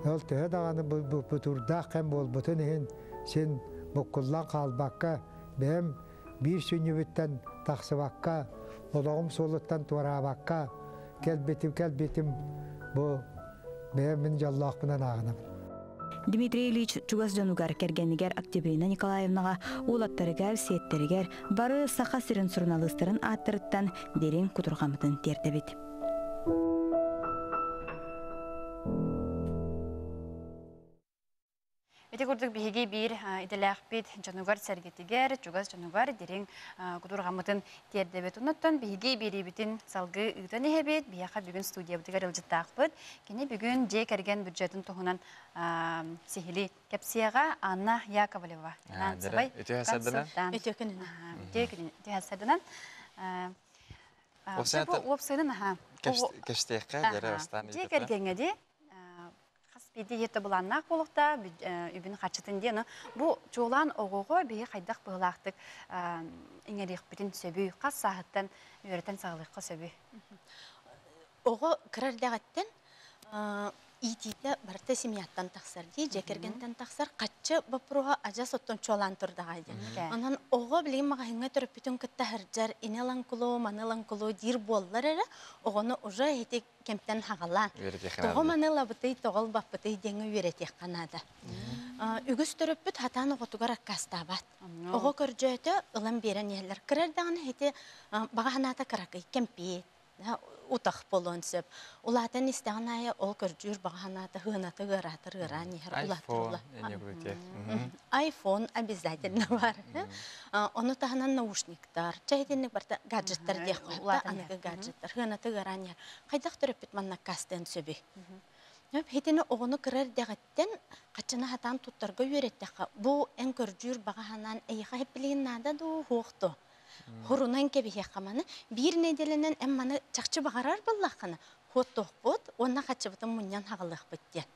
өлтіғі дағаны бұтурдақ кәм бол бұтын ең сен бұққыллан қалбаққа бәм бір сүнюбіттен тақсыбаққа, олығым солыттан туарабаққа кәлбетім bu benim jallaqpınan ağınım. Дмитрий Ильич Чугас Жанугар кергенигер Октябрина Николаевнаға улаттарыгар, сеттеригер бары Саха сирин журналистерин аттырыттан дерен кутурғамытын тердебет. Эти курдук биһиги бир иделяхпит Жанугар сәргетигер, Чугас Жанугар дерен кутурғамытын тердебет. Уныттан биһиги бирибитин салгы ыйтан эхебет, бияха бүгүн студиябытыгар ылжыттаақпыт. Кені бүгүн же керген бюджетін туһунан сихили кепсияға Анна Яковлева. Өте хасадынан? Өте хасадынан. Опсайдын, Кештеққа дәрі остан же кергенге де Биде ете буланнак болукта үбүн качытын дені. Бу жолан оғуғы бейі қайдақ бұғылақтық иңерек бүтін сөбүй, қас сағыттан үйретен сағылыққа сөбүй. Оғы кірардағаттен ититі барта семияттан тақсар дей, жекергентен тақсар қатшы бапыруға ажа соттон чолан тұрдағайды. Анан оғы білейін маға хыңа түріп бүтін күтті әрджар инелан күлу, манелан күлу дир боллар әрі, оғыны ұжа еті кемптен хағалан. Тоғы манела бұтай, тоғыл бап бұтай деңі үйретек қанады. Үгіс түріп бүт хатан оғытуғар аққастабат. Оғы көржөті ылым берен елер. Кірардағын еті бағаната қырақы кемпет. Утах болон сөп. Улатын истеген айы ол көржүр бағанаты ғынаты ғыратыр ғыран ехер улатырулы. Айфон обязательно бар. Оны тағынан наушниктар, чайденік барда гаджеттар дек қойыпта, анығы гаджеттар, ғынаты ғыран ехер. Қайдақ түріп біт манна кастен сөбі. Хетені оғыны кірер дегеттен қачына хатан тұттарға үйреттіқі. Бұл ән көржүр бағанан әйіға хепілеген нада ду хоқты. Хорунан кебе қаманы бір неделенен әмманы чақчы бағарар боллаққаны. Хот тоқпот, онна қачыбытын мұньян хағылық біттен.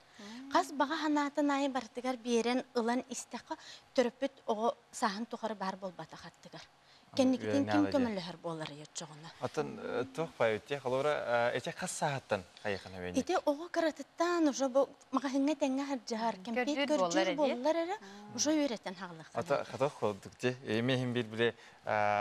Қаз баға ханатын айы бартығар берен ұлан істеқі түріпіт оғы сағын тұқары бар болбата қаттығар. Кенніктен кем көмілігір болар ет жоғына. Атын тоқ бай өтте, қалуыра әте қас сағаттан қайықына бәйді? Ете оғы қыратыттан ұжа мағахыңа тәңі әрджар, кемпет көрджүр болар әрі, ұжа үйреттен хағылық. Ата қатық қолдық де, емейін бір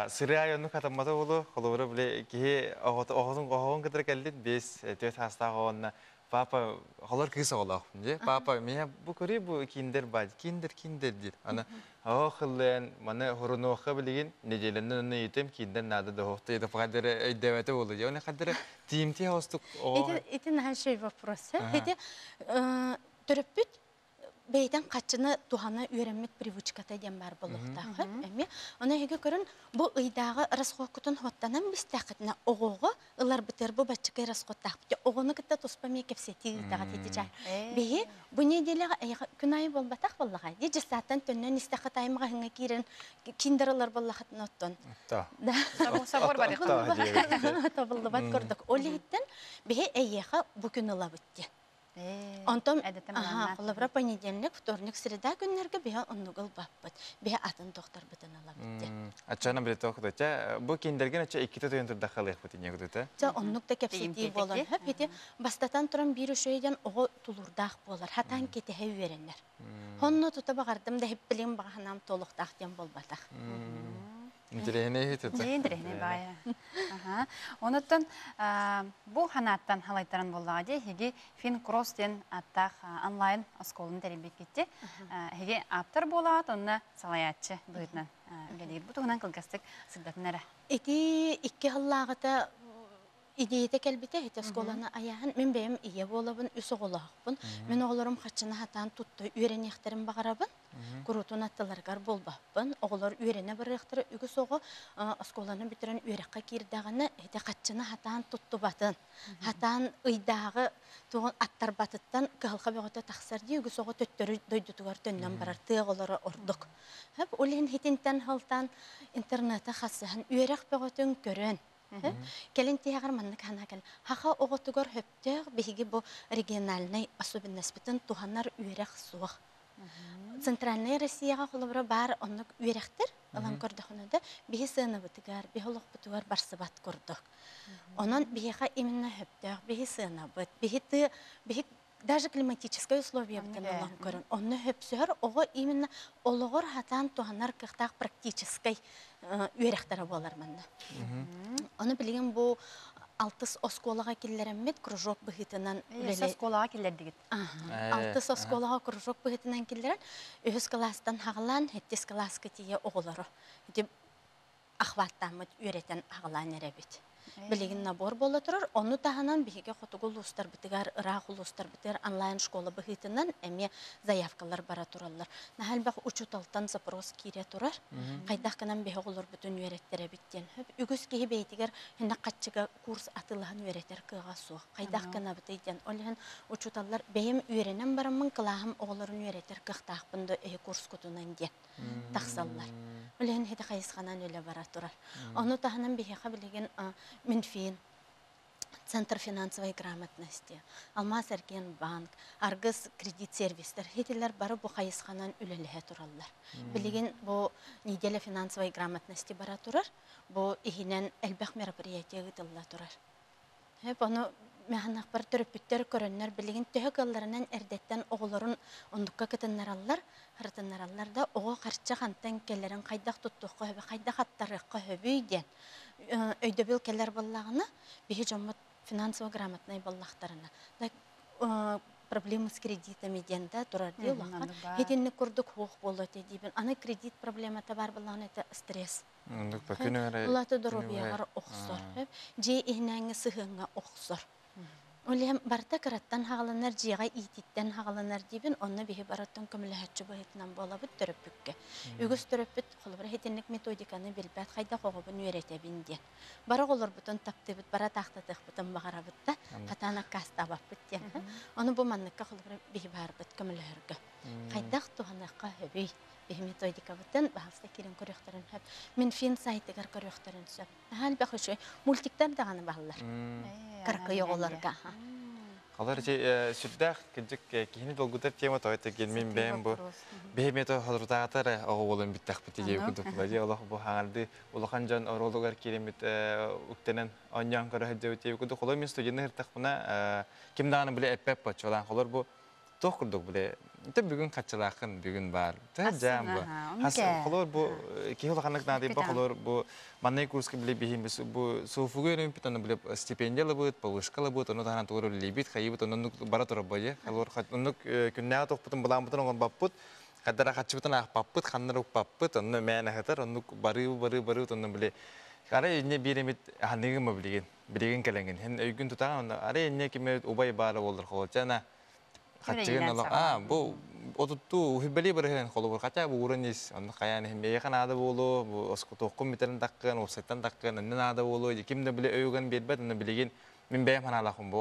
сыры айонның қатамматы олу, қалуыра біле кейі оғыздың қыдыр кәлден 5-4 хастағы оғынна Папа, холор кыса олақпын же. Папа, меня бұл көрі бұл киндер бад, киндер дейді. Ана, оғылын, маны хорунуаққа білеген, неделенің өні етем, киндер нады да оқты еді, қадыры өйдәветі болды. Оны қадыры тиімте ауыстық оға. Это нашей вопрос. Это түріппіт, бәйтен қатшыны туғаны үйренмет привычката ден бар болуқтағы. Оны еге көрін, бұл ұйдағы расқоқ күтін хоттанан бістәқітіне оғуғы, ұлар бітер бұл бәтчігі расқоттақ бітті. Оғыны күтті тұспамия кепсеті ұйтаға теді жай. Бейі, бұл неделіға күн айы болбатақ болуға. Де жастатын түннен істәқіт айымға хыңа кейрен киндералар болуғатын оттон. Сабор бар еқта. Табылды бат көрдік. Олі еттен бейі әйеға бұл күн ұла бітті. Онтом қолабыра понедельник, вторник, среда күннерге бия оннугыл баппыт. Бия атын тоқтар бұтын ала бітті. Ачана білет тоқты. Бұл кендерген ача 2 тойын тұрда қалайық бұты не күді? Оннук да кепсеті болын. Бастатан тұрын бір үшейден оғы тұлырдақ болар. Хатан кетеге үйеренер. Онны тұта бағардым да хеп білен бағанам толықтақ ден болбатақ. Интерехне хитет. Интерехне бая. Онуттан бу ханаттан халайтарын боллага де хиги фин кросстен аттах онлайн осколун теребек кетти. Хиги аптар болат, онна салаятчы быйтнан. Үлелер бу тугунан кылгастык сыдатнара. Эти икки халлагата идеяте келбите хете сколаны аяһын мен бем ие болабын үсө голакпын. Мен оглорум хачына хатан тутты үйренехтерим багарабын. Курутун аттыларгар болбаппын. Оглор үйрене биректер үгүс ого сколаны битерен үйрекка кирдаганы хете хачына хатан тутту батын. Хатан ыйдагы тугун аттар батыттан кылга бөгөтө таксар ди үгүс ого төттөрү дойдутугар төннөн барар тыголору ордук. Хеп олен хетинтен халтан интернетте хасыһын үйрек бөгөтөн көрөн. Келин тиягар маннык ханакал. Хаха оготугор хөптөг биги бу региональный особенностьтен туханнар үйрек суак. Центральная Россияга холобра бар оннук үйректер алан көрдөхөнөдө биги сыны бытыгар, бихолок бутугар барсыбат көрдөх. Онон бига именно хөптөг, биги сыны быт, биги даже климатическое условие битен алан көрөн. Онны хөпсөр ого именно ологор хатан туханнар кыктак практической үйректер болар мында. Оны билген бу алтыс осколага киллереммет кружок быхытынан үлеле. Осколага киллердигит. Алтыс осколага кружок быхытынан киллерен өз класстан хагалан, хеттес класска тие оголору. Дип ахваттамыт үйретен хагалан эребит. Билеген набор бола турар, оны таханан биге хотугул устар битигар, рахул устар битигар онлайн школа быхытынан эме заявкалар бара тураллар. Нахал бак учуталтан запрос кире турар. Кайдак канан биге голор бүтүн үйреттер биттен. Үгүс кеһи бейтигер хинна каччыга курс атылган үйреттер кыга су. Кайдак кана битейден олен учуталлар бейим үйренем барамын кылахым оголорун үйреттер кыктакпында курс кутунан ди. Таксаллар. Олен хеде кайсганан ölе бара турар. Оны таханан биге билеген Минфин, Центр финансовой грамотности, Алмаз Эрген банк, Аргыс кредит сервистер, хетилер бары бу кайысханан үлелеhe тураллар. Билеген бу неделя финансовой грамотности бара турар, бу ихинен элбэх мероприятие гытылла турар. Хеп аны механак бар төрөпүттөр көрөннөр билеген төһөгөллөрүнөн эрдеттен оголорун ондукка кетеннараллар, хартыннаралларда ого карча хантан келлерин кайдак туттукка хөбө, кайда хаттарыкка хөбүйден. Өйдөбүл келер баллагына биһи жоммут финансово грамотный баллахтарына. Проблемы с кредитами денда турар ди улакка. Хетинни курдук хук болот дибин. Аны кредит проблемата бар баллагына это стресс. Улаты доробиягар оксор. Же ихнаңы сыгыңа оксор. Олем барта караттан хагаланар жига ититтен хагаланар дибин, онны биһи бараттан көмөлөһөччү быһытынан болабыт төрөпүккө. Үгүс төрөпүт холбар хетинник методиканы билбәт кайда когобун үйрөтөбин ди. Бара голор бутун таптыбыт, бара тактатык бутун багарабытта, катана кастабаппыт ди. Оны бу манныкка холбар биһи барбыт көмөлөһөргө. Кайдак туханакка хөбүй биһи методика бутун баалста кирен көрөктөрүн хөп. Мен фин сайтыгар көрөктөрүн сөп. Хал бахышы мультиктер даганы баллар. Каркы оголорга. Алар сүрдәк кичек кихини долгутар тема тойта келмен бем бу бемето хадрутагатар оголун биттак бити деп күтүп Аллах бу хаңарды улахан жан оролугар керемет уктенен оньян кара хәҗәү деп күтүп холой мен студентны хыртакмына кимданы биле эппеп бачалан холор бу тох курдук биле Ите бүгін қатшылақын бүгін бар. Тәжәм бұ. Қолыр бұ, кейхол қанық нады бұ, қолыр бұ, маннай курсқа біле бейін біз, бұ, софуға өрін біт, оны біле стипендиялы бұд, повышқалы бұд, оны тағынан тұғыр лебет, қайы бұд, оны бара тұрып бұд, оны күннәға тоқ бұтын бұлан бұтын оған бап бұд, қадара қатшы бұтын ақ бап бұд, қаннар ұқ бап бұд, оны мән әқытар, оны бары, оны біле. Ара енне биремет ханығы ма білеген кәленген. Хен өйгін тұтаған, ара енне кеме убай бары олар қолчана. Хатчыгын олар, бу отутту ухибели бирген холобор кача бу уранис, аны каян хембеге канада болу, бу оску токкум метерин таккан, офсеттан таккан, аны нада болу, кимде биле өйгөн бербет, аны билеген мен бем ханалахым бу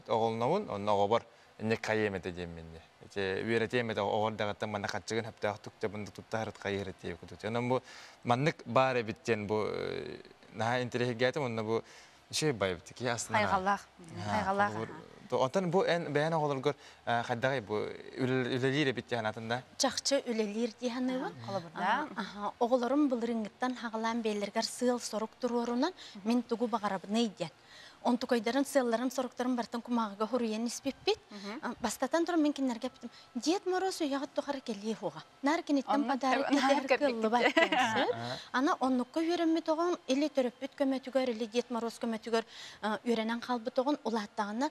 оголнавун, аны огобор эне каемете жемменде. Эже үйрөтемете огордагаттан мана качыгын хаптактык жабынды туттарыт кайырыт деп күтүп. Анан бу маннык бары биттен бу на интерегетим, аны бу şey bayıptı ki aslında. Haygallah. Ondan bu en beğen oğullar haddağay bu üleliyle bitti hanatında. Çakçı ülelir diyanı var. Oğullarım bılırıngıttan hağılan beylergar sığıl soruk duruyorundan min tuğu bağarabı neyden. онтукайдарын сылларым сороктарым бартан кумагыга хуруен испиппит. Бастатан турам мен киннерге биттим. Дед Мороз уягат тухар келли хуга. Нар кинеттен подарок кетер кыллы баттенсет. Ана оннукка үйренме тогон или төрөппүт көмөтүгөр или Дед Мороз көмөтүгөр үйренен калбы тогон улааттагына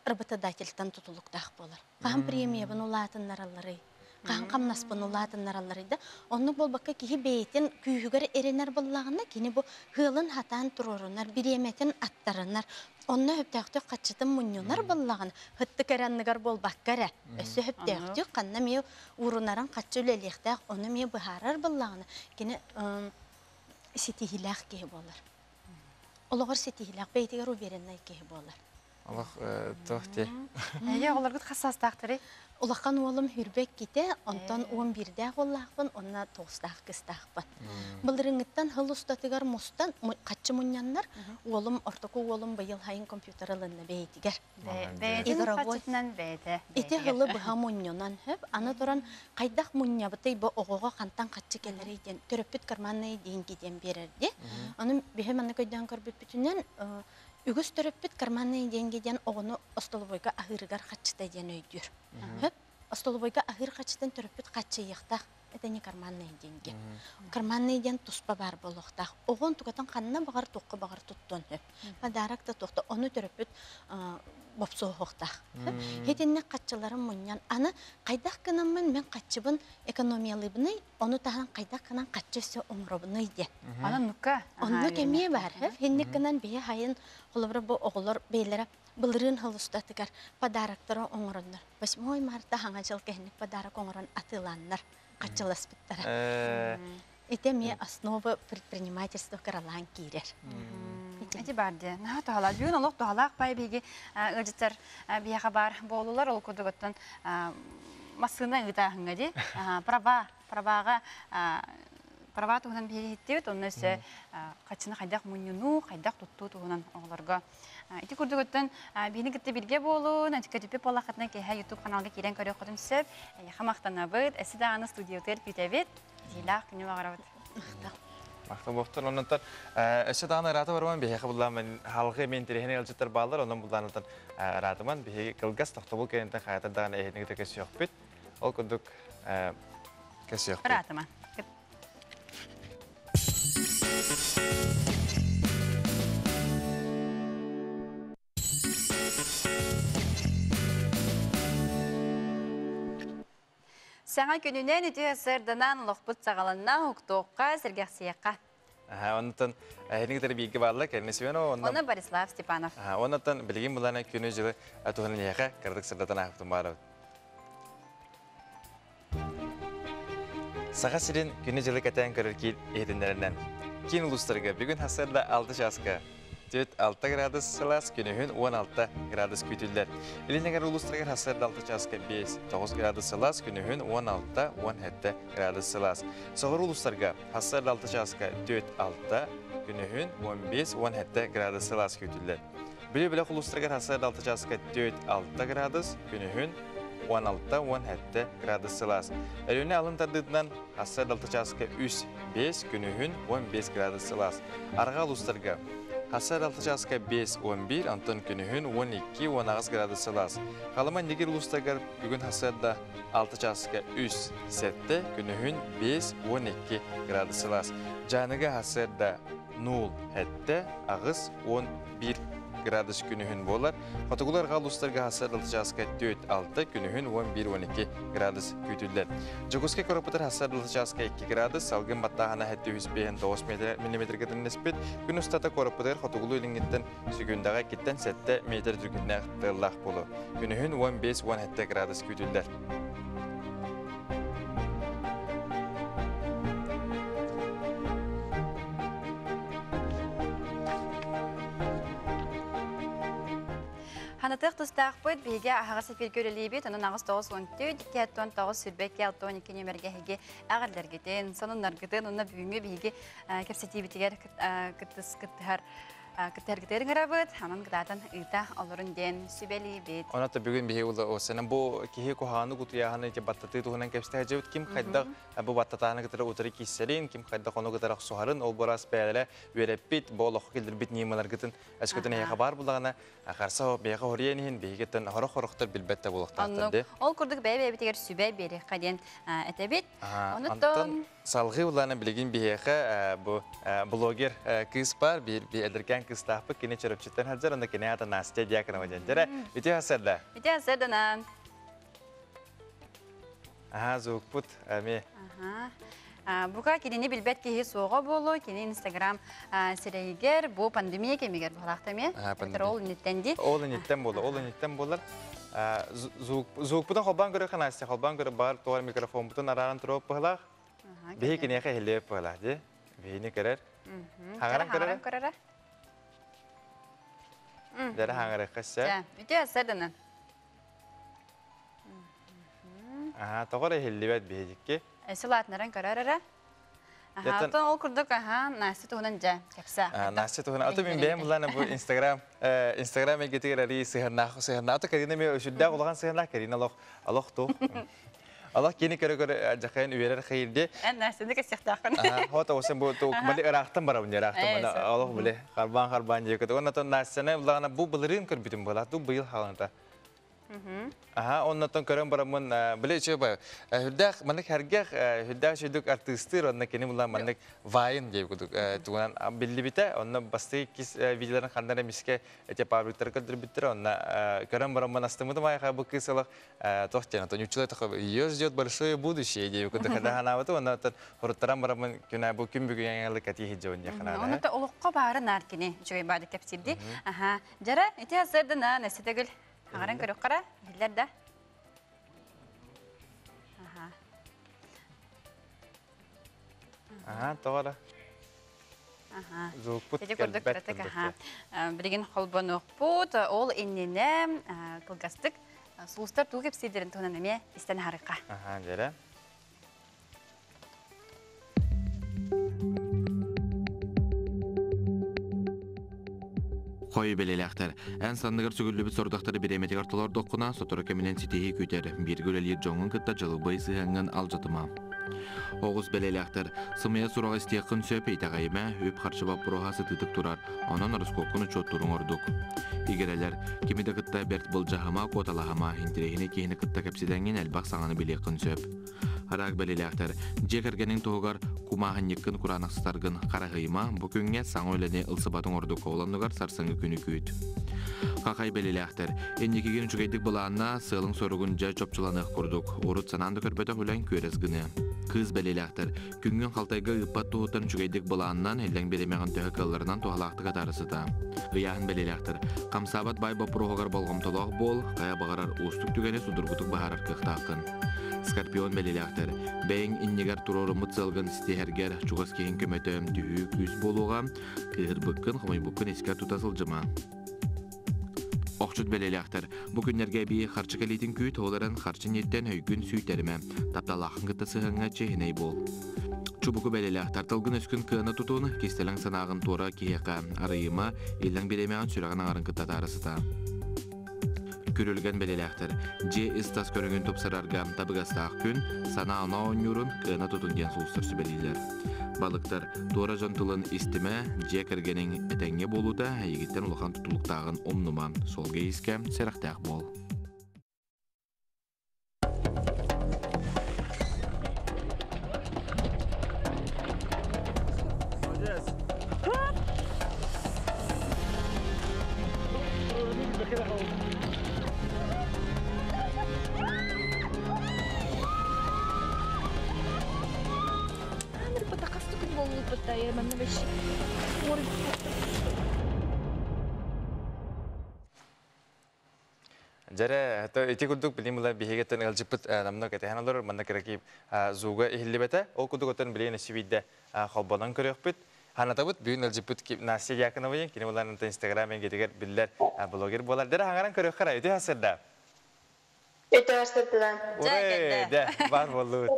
работодательтан тутулуктах болар. Кам премия бун улаатын нараллары. Кам камнас бун улаатын нараллары да. Онну болбакка кихи бейтин күйүгөр эренер боллагына кини бу хылын хатан турурунар, биреметин аттарынар. Онну хөптөктө качытын муннунар боллагын. Хытты кереннигер болбаккара. Өсө хөптөктө канна ме урунарын качы үлелектак, ону ме бахарар боллагына кини сетихилах ке болар. Ологор сетихилах бейтигер убереннай ке болар. Allah tohti. Ya olarga hassas taqtiri. Улахан олым хүрбек ките, онтон 11-дә голлахпын, онна 9-дә кыстахпын. Былрыңыттан хыл устатыгар мустан качы муннаннар, олым ортоку олым быйыл хайын компьютерларына бейтигер. Бейтин качытынан бейте. Ите хылы быха муннанан хөп, аны туран кайдах муннябытай бу огого кантан качы келери ден, төрөппүт карманны ден киден берерди. Аны бехем аны көйдөн көрбүт бүтүнөн үгүс төрөппүт карманны денгеден огону остолбойга ахырыгар качытай ден өйдүр. Хөп, остолбойга ахыр качытын төрөппүт качы яктак, это не карманны денге. Карманны ден туспа бар болохтак. Огон тугатан канна багар токко багар туттон хөп. Подарок та токто, ону төрөппүт бопсо хоктак. Хетинне качыларым муньян, аны кайдак кынамын мен качыбын экономиялыбыны, ону таган кайдак кынан качысы умробыны де. Аны нукка. Онну кеме бар, хенник кынан бие хайын холобра бу оголор бейлere былырын хылыстатыгар подароктары оңороннар. 8 марта хаңа жыл кехник подарок оңорон атыланнар, качыласпыттара. Это мне основа предпринимательства Каралан Кирер. Эти барды. На тохала бүгүн олук тохалак бай биги ыжытар бия хабар болулар ол кудуготтон масына ытахыңга ди. Права тугунан биреттебит, онун өсө качына кайдак мунюну, кайдак туттуу тугунан оголорго. Эти курдуготтон бини китте бирге болуу, натикатипе полакатна кеха YouTube каналга кирен көрө кодум сөп, хамактанабыт, эси даганы студиотер бүтебит. Дилах күнү багарабыт. Мактан боқтар, оннан өсі дағын раты барман, бейхі бұлдан халқы мен терехіне әлжеттер балар, оннан бұлдан ратыман, бейхі қылғас тоқтабыл кәрінтен қайатар дағын әйетіңгі кәсі yok бит. Ол күндік кәсі yok бит. Ратыман. Саңа күнінен үті сырдынан лоқпыт сағаланна ұқтуққа сіргек сияққа. Оннан әйетіңгі бейгі барлы кәрінесімен о? Оны Борислав Степанов. Оннан білген бұланы күні жылы тұғының еқа кірдік сырдатан ақтың бары. Саға сирен күні жылы кәтән көрір кейт ехетіндерінен. Кейін ұлыстырғы бүгін хасырда 6 жасқа. 6 градус Селсиус, күнігін 16 градус күтілдер. Илінегер ұлыстырғыр хасырда 6 жасқа 5-9 градус Селсиус, күнігін 16-17 градус Селсиус. Соғыр ұлыстырға хасырда 6 жасқа 4-6, күнігін 15-17 градус Селсиус күтілдер. Білі-білі ұлыстырғыр хасырда 6 жасқа 4-6 градус, күнігін 16-17 градус Селсиус. Әліне алын тардыдынан хасырда 6 жасқа 3-5, күнігін 15 градус Селсиус. Арға ұлыстырға Хасар 6 жасқа 5-11, антон күнігін 12-16 градус Селсиус. Қалыман негер ұлыстағар бүгін хасарда 6 жасқа 3-7, күнігін 5-12 градус Селсиус. Жаныға хасарда 0-7, ағыз 11 градус күнігін болар. Қатығылар қал ұлыстарға хасар 6 жасқа 4-6, күнігін 11-12 градус күтілдер. Жүгіске көріпітір хасар 6 жасқа 2 градус, салғын баттағана әтті 9 мм гетін неспет, күн ұстата көріпітір қатығылу еліңеттен сүгіндағы кеттен сәтті метр дүргінне қытылақ болу. Күнігін 15-17 градус күтілдер. Ханатық тұстақ бұд бейге ағаға сәпер көрелейбет, оның ағыз 9-14, 2-9 сүрбәкке 6-12 нөмірге ағардарға ден, сонын нарғыдың, онына бүгінгі бейге кәпсетей бітігер күттіғар кытер-кытерин арабыт, анан гытатын ыта олорун ден сүбели бит. Онаты бүгүн бихи улы осенен бу кихи куханы кутуяханы те баттаты туһунан кепсте жебит ким кайда бу баттатаны кытыр утыры киссерин ким кайда кону кытыр сухарын ол борас бәле үреппит болох килдир бит нималар гытын ашкытын яга бар булагына карса бега хориенин бегеттен хорохтор билбетте булактарды. Ол курдук бәбе битер сүбе бери каден этебит. Онуттан салгы уланы билген бихеха бу блогер кыз бар бир эдеркен кыз тапы кине чөрөпчүттен хазар анда кине ата Настя диакана ваҗанҗара. Бите хасарда. Бите хасардан. Зукпут ами. Буга кинени билбет ки суга болу, кини Instagram сирегер бу пандемия кемигер балактаме. Ол неттенди. Ол неттен болу, ол неттен болар. Зукпутан холбан көрө Настя, холбан көрө бар товар микрофон бутун араган туруп была. Бе кине ха хелеп была, ди. Бени керер. Хагаран керер. Дара хаңары қысса. Үте асырдынан. Тоғыры хеллебет бейдікке. Сылатнаран көрәрәрі. Атын ол күрдік, Насты туғынан жа, кәпса. Насты туғынан. Аты мен бәйім бұланы бұл Инстаграм әгетігер әрі сығырнақ. Аты Карина мен үшілдәқ олған сығырнақ. Карина алоқ тұқ. Allah kini kere-kere jakayın üyeler xeyirdi. Nasıldı ki sihtakın? Hota olsun bu mali ıraktım bara bunca ıraktım bana Allah bile karban diye kötü. Ondan sonra nasılsın? Bulağına bu bılırın kır bütün bulak. Bu yıl halında. Ondan sonra körüm bara mun bile şey var. Hüddak manik hergah hüddak şuyduk artistler ondan kini bulan manik vayin diye kötü. Tuğunan billi bite. Ondan bastı kis videoların kandana miske ete publikler kadar bitir. Ondan körüm bara mun astımı da maya bu kısalık tohçana. Ondan üçüle takı yüz jot большое будущее diye kötü. Kada hanavatı ondan sonra horutlarım bara mun küne bu kim bugün yangalı kati hicon yakına. Ondan da olukka bağırın arkini. Çoğu badı kapsirdi. Jara iti hasırdı na nesitagül. Ağaran körük kara, diller de. Doğru. Zukput gelbet. Bilgin kolban okput, ol innine kılgastık. Sulustar tuğ hepsidirin tuğunan eme isten harika. Jere. Koyu belelekter. En sandıgır sügüllü bir sordakları bir emetik artılar dokuna, sotora keminen siteyi küter. Bir gölelir jongun kıtta jalı bayısı hengin alcatıma. Oğuz belelekter. Sımaya surağı istiyakın söpey tağayma, öp karşıbap burohası tıtık durar. Onan arıskokunu çotturun orduk. İgereler, kimi de kıtta bert bulcahama, kotalahama, hintirehine kehini kıtta kapsidengin elbaq sağını bilekın söp. Harak belelekter. Jekergenin toğugar kumağın yıkkın kuranaqsıtargın qarağıyma, bu künge saң öylene ılsıbatın orduk oğlanlıgar sarsıngı günü küt. Kakay belelekter. Ennekigin çükeydik bulağına sığılın sorugunca çopçulanıq kurduk. Urut sanandı körpöte hülen körezgini. Kız belelekter. Küngün haltayga ıppat tuğutan çükeydik bulağından elden beremeğin töhakalarından toğalaqtık atarısı da. Iyahın belelekter. Kamsabat bay bapuruğugar bolğum tolaq bol, kaya bağarar ustuk tügene sudurgutuk baharar kıqtaqın. Skorpion belelekter. Bäň inniger turorumut zalgın isteherger çugas kehin kömetem tühü küs boluğa, kıhır bıkkın, xamay bıkkın esker tutasılcıma. Oqçut belelekter. Bu günlerge bir xarçı kalitin küt olaran xarçı netten höygün süyterime. Taptalaqın gıtta sığınga çehiney bol. Çubuku belelekter. Talgın öskün kığına tutuğunu kestelen sanağın tora kiyaka arayıma, elden bilemeğin sürağın ağırın gıtta tarısıda. Körülgen belelekter. Je istas körüngün topsararga tabıgastaq gün, sana ana oynurun kığına tutun diyen soğustur sübeliler. Balıktar, doğra jantılın istime, je kergenin etenge bolu da, yigitten uluğan tutuluktağın omnuma, sol geyizke, seraqtaq bol. Jere, iti kuduk bilim mulai bihegetan LGBT namna katahan alor mana keraki zuga ihilibete, o kuduk otan bilim nasividde khabadan kerepet. Hana tabut bilim LGBT ki nasi yakana wayin kini mulai nanti Instagram yang getiger bilir blogger bolar. Jere hangaran kerekara itu hasilda. Itu hasilda. Ore, dah bar bolut.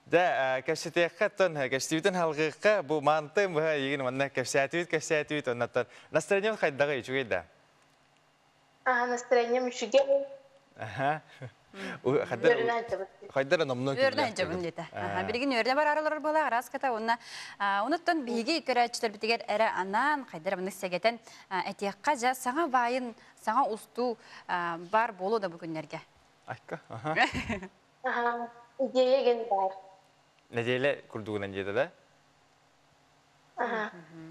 Да, кәпсетеққа тон, кәпсетеуітін халғыққа бұл мантым бұға еген мұнна кәпсетеуіт, оннаттан. Настроение қайдағы үшігейді? Настроение үшіге. Қайдары номны көйлі? Өрді әнжабын дейді. Бірген өрді бар аралар бола, арас ката, онаттан бейге көрәтшілер бітігер әрі анан, қайдары бұны сәгетен әтеққа жа саңа байын, саңа ұсту бар болу да бүгінлерге. Айқа? Идея ген бар. Неделе күрдуғынан деді да?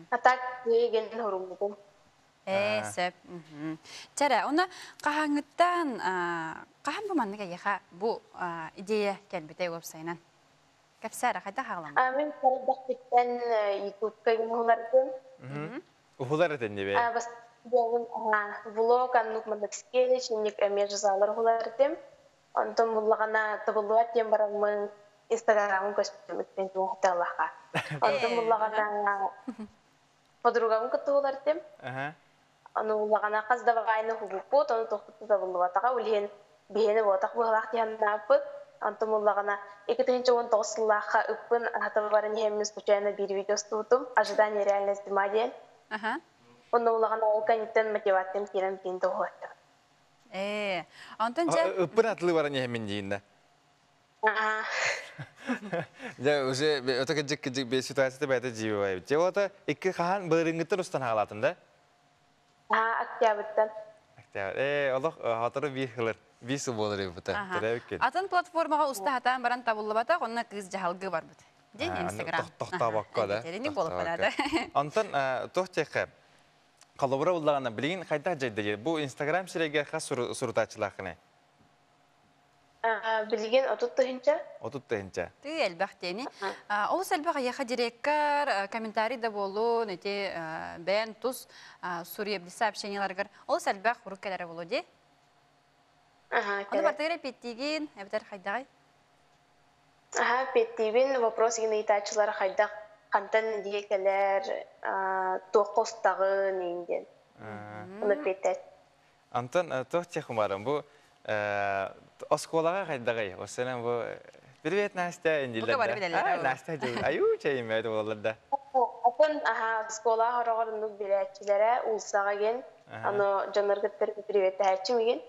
Атак идея ген хорумдым. Сөп. Тәрі, оны қағаңыттан, қаған бұманныға еға бұл идея кәлбітай өпсайынан? Кәпсәрі қайда қағылам? Мен қарадақ беттен YouTube-қа ген олардың. Ұғылар әтен не бе? Влог, аннук мадакскелі, шенек әме жазалар олардың. Онтон бұллағана табылуат дем барамын Инстаграмын көспемекпен жоңғыта Аллаға. Онтон бұллағана подругамын күтті олардың. Оны бұллағана қаздавағайны хугуппут, оны тоқтықты табылуатаға өлген бейені болатақ бұғылақ дейінна апыт. Онтон бұллағана 2019 сыллаққа үппін атабы барын еміз случайно бір видео студым. Ожидание реальность дима дейін. Оны бұллағана ол канеттен мотиваттен керем дейінді оғаттым. Антон же... Үппін атылы барын емін дейінді? Уже өті кәджік бе ситуацияда бәйті жиі бай. Же ота екі қаған бұлырыңғыттын ұстан ағалатында? Октябрьтан. Олық хатыры bir сыл болыр ебіті. Атын платформаға ұста хатан баран табылы бата, онына кыз жағалғы бар бұд. Ден Инстаграм. Тоқта баққа да. Терені болып барады. Антон, тоқ теқі. Қалыбыра ұллағана білген қайда жайды? Бұл Инстаграм сірегі қас сұрытачылақыны? Білген 30-тығынша. 30-тығынша. Ты әлбәқ дейіні. Ол сәлбәқ аяқа диреккар, комментарий да болу, нәте бән, тұз, сұрия білі сообщенияларғар. Ол сәлбәқ ұрық кәлері болу де? Оны бартығыры петтеген, әбітер қайдағай? Петтеген вопрос егін ұйтачылар қайдақ қантан дегелер тоқостағы нейінден. Оны петтет. Антон, тоқ текім барым. Бұл осколаға қайдағай? Осынан бұл привет, Настя, үнділерді. Бұқа бары білелер. Настя, аю, чайым әді оларда. Атын скола қарағырынды біләтчілері ұлсаға ген. Аны жанырғыттыр привет әчім еген.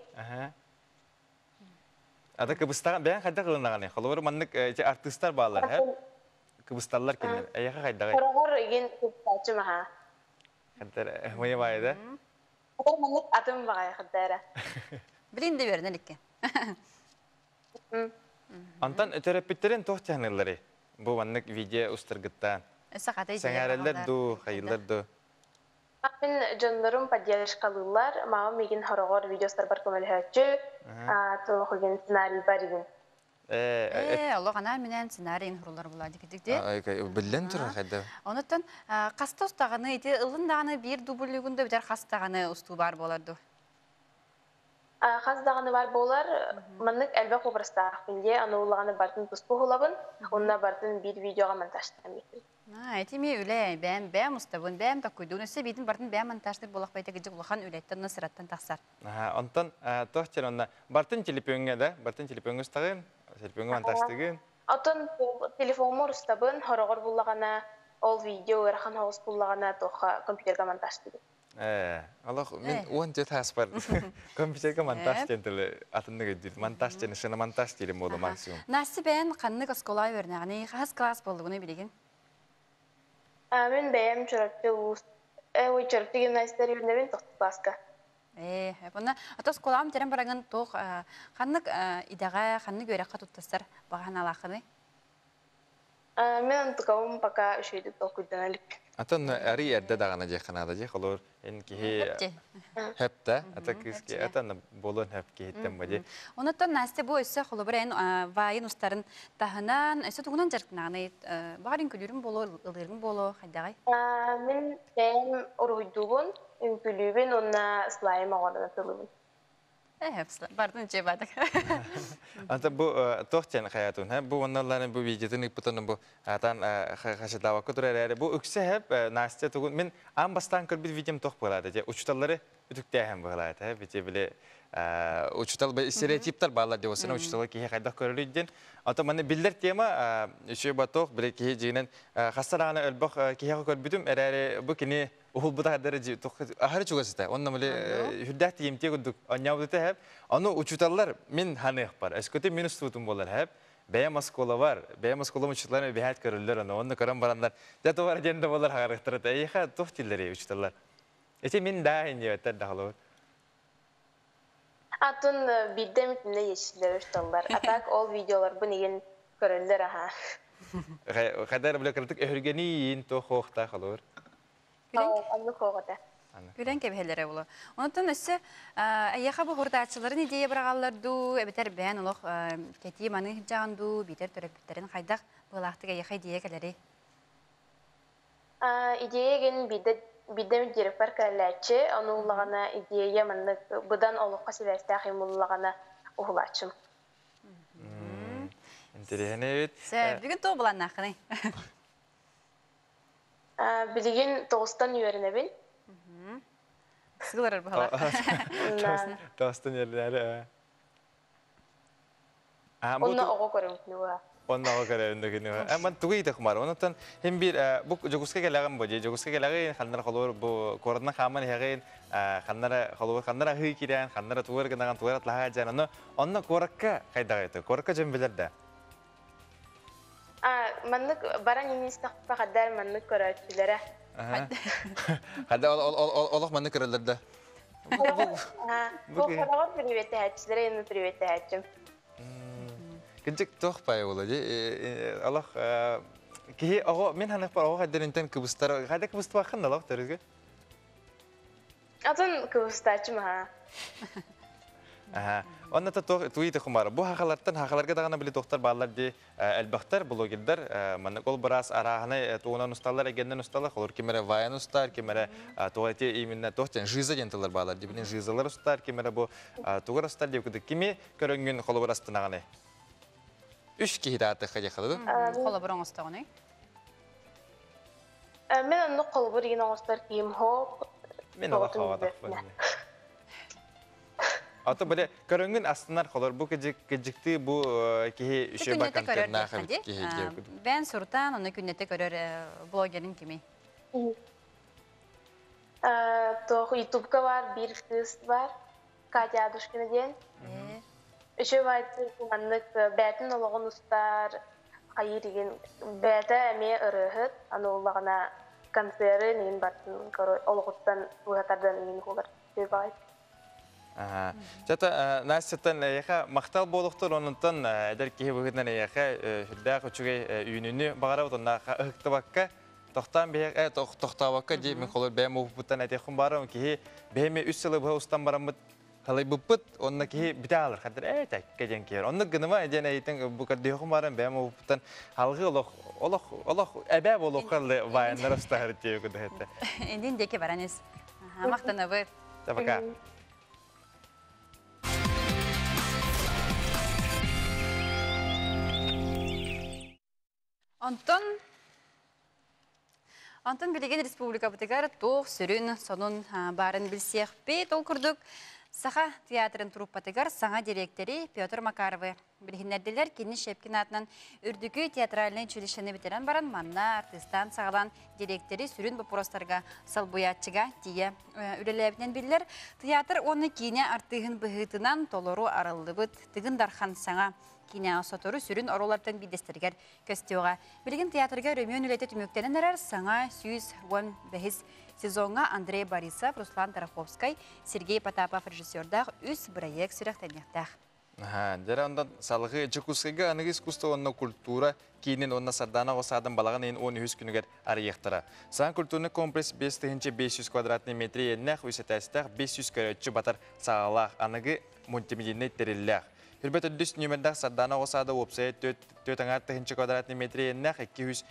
Ада Кыбыстаған бәйін қайда қылынағаны? Қолуыр маннық артистар бағалар, әп? Кыбыстарлар кенер. Әйеға қайдағай? Қарағыр еген кыбыстачым, аға. Қаддар, мұйы байды? Қаддар маннық атым бағай, қаддары. Білін де берін, әлікке. Антан, терапиттерін тоқ тәңілері? Бұл маннық видео ұстырғыттан. Сәңәрелер ду, қайылар ду. Мен жондарым поддержкалылар, мағам еген хорогор видеостар бар көмелі хөтчі, толық еген сценарий бар еген. Олығана менен сценарийін құрылар болады кедікде. Білден тұр қайда? Онықтан, қаста ұстағаны, ұлындағаны бір дублігінде бітер қастағаны ұсту бар боларды? Қаздағаны бар болар, маннық әлбәқ обрастақ бінде, аны ұлағаны бартын тұспу ғылабын, онына бартын бір видеоға монтажтан бекіл. Әйтеме үлі, бәм ұстабын, бәм таққойды. Өнесі бейтін бартын бәм монтаждыр болақ байта кеджік ұлақан үләйттен насыраттан тақсар. Онтан, тоқтер онына, бартын телепионға да, бартын телепионға ұстағын, телепионға монтаждығын? Отын телефонмор ұстабын, хорағыр бұлағана, ол видео өрхан хауыз бұлағана тоққа компьютерға монтаждығын. Аллах, мен он жет хас бар. Компьютерге монтаж дентілі атынды көйдір. Монтаж дені, шыны монтаж дейім болу максимум. Нәсі бән қаннық осколай өрнәғыны, қас класс болдығыны білеген? Мен бәйім чөріпті ұлыс. Чөріпті гимназистер өрнәбен тоқты класска. Бұны ата осколам терен барағын тоқ қаннық идаға, қаннық өрәққа тұттастар баған алақыны? Мен антықауым пока үшейді тоқ көйден әлік. Атын әрі әрді дағана жеқанада жеқ олар енкеге әпті, ата кізге әтіні болуын әп кейттен бәде. Онаттан Настя бұл өсі қолы бір әйін вайын ұстарын тағынан, өсі тұғынан жарқынағыны бағарын күлерін болу, ұлырын болу, қайдағай? Мен бәйім ұрғыдуғын, үмкілубен, онына слайым ағадына тылуын. Bardın içe badık. Anta bu tohten hayatın. Bu onların bu videonun iptanın bu atan haşdava kuturları. Bu ökse hep Nastya tugun men ambastan kır bir videom toh buladı. Uçtalları ütükte hem buladı. Hep bile uçtal bir stereotipler bağlar diyorsun. Uçtalı ki hayda körülüydün. Ata bana bildir tema şu batok bile ki cinin hasarana elbak ki hakor bütün erere bu kini uhul bu da derece ahır çugası. Onunla bile hüddet yemtiye kuduk. Anyavdı hep. Onu uçtallar min hani yapar. Eskoti minus tutum bolar hep. Beyaz kola var. Beyaz kola uçtallar bir hayat körüller onu karan baranlar. Zaten var jende bolar hareketler. Eyha tohtilleri uçtallar. Ece min daha ince dağılır. Atın bildim ne yeşiller uçtallar. Atak ol videolar bu neyin körüller aha. Kadar bile kırtık örgeniyin tohta kalır. Anlı koğda. Gülen kebhelere ulu. Ondan ise ayyaqa bu hurdaçıların ideye bırağallardu. Ebiter ben oluq keti manı jandu, biter törepitlerin haydak bılaqtık ayyaqa ideye keleri. İdeye gen bidem direktör kallatçı. Onu ulağına ideye manlık budan oluqqa silestaqim ulağına uğulaçım. Enteresan evet. Bugün toğ bulan naqını. Bilgin toğustan öğrenebil. Sıgılar bu hala. Dostun yerleri. Onunla oğu görüntünü var. Onunla oğu görüntünü var. Ama tuğu da kumar. Ondan hem bir bu joguska gelen boje. Joguska gelen kanlar kalır bu korona kaman herin kanlara kalır kanlara hıy kiren kanlara tuğur gelen tuğur atlaha canını. Onunla korka kayda itu. Korka cembiler de. Manlık baran inistak kadar manlık körüntülere. Hadi Allah manlık körüller de. Bu kadar private hatçilere yanı private hatçım. Gecik toh pay oladı. Allah ki o men hanık par o hadden inten kıbıstar. Hadi kıbıstar bakın da Allah terizge. Atın kıbıstarçım ha. Aha. Onda da tuğu da kumar. Bu hakalardan hakalarga dağına bile doktor bağlar di elbaktar blogger. Manık ol biraz arahane tuğunan ustalar egenden ustalar olur kimere vayan ustar kimere tuğati iminne tohten jiza genteler bağlar di bilin jizalar ustar kimere bu tuğur ustar di kudu kimi körüngün kolaborasyon ağane. Üç kişi daha tıkacak kalıdı. Kolaboran ustağını. Men onu kolbur yine ustar kim ho. Men Allah havada. Ata böyle körüngün aslında kalır bu gecikti bu ki işe bakan terna ki. Ben sortan onu künnete görür blogerin kimi. Toh YouTube'da var bir kız var. Katya Duşkina diyen. Şu vakti kullandık betin olağan ustar hayır diyen bete emeğe ırıhıt anı olağana konseri neyin batın olağuttan uğatardan neyin olur. Şu vakti. Jata Nasya'tan yaha maktal boluktur onuntan eder ki bu gitnen yaha hüdda küçüge ününü bağıra otunna hıktı bakka tohtan bir tohta bakka di min kolor be muhbutan etiyakun bağıra ki be 3 yıl bu ustan baramıt halay buput onna ki bita alır kadir tek gecen kiyer onna gınıma eden eğitim bu kadiyakun bağıra be muhbutan halgı olak ebe boluk kaldı vayanlar usta her diye kudu hette. Endin deke baranes. Maktana var. Tabaka. Антон билеген республика бутыгар тоқ сүрін сонун барын білсех бет ол күрдік. Саха театрын труппатыгар саңа директори Петр Макаровы. Білгенерделер кені Шепкин атынан үрдігі театральный училищені бітерен баран манна артистан сағалан директори сүрін бұпыростарға салбуятчыға тие үрелебінен білдер. Театр оны кейіне артығын бұғытынан толору арылды бұд, тығын дархан саңа. Кine sotoru sürün oralardan bidestiriger köstüyoga. Bilgin teatrga römyon ülete tümüktenen erer sana 115 sezonga Andrei Borisov, Ruslan Tarafovskay, Sergey Potapov rejissördag üs proyekt sürektenyektag. Dere ondan salgı Çekuskaga anı iskusta onna kultura kinin onna sardana osadan balağın en 13 günüger arayıqtıra. San kulturni kompleks 500 kvadratni metre yennek üsetestag 500 körötçü batar sağalaq anıgı multimediyne terillag. Hürbet ödüs nümendak sardana osada website 4 kvadratni metre yennek 200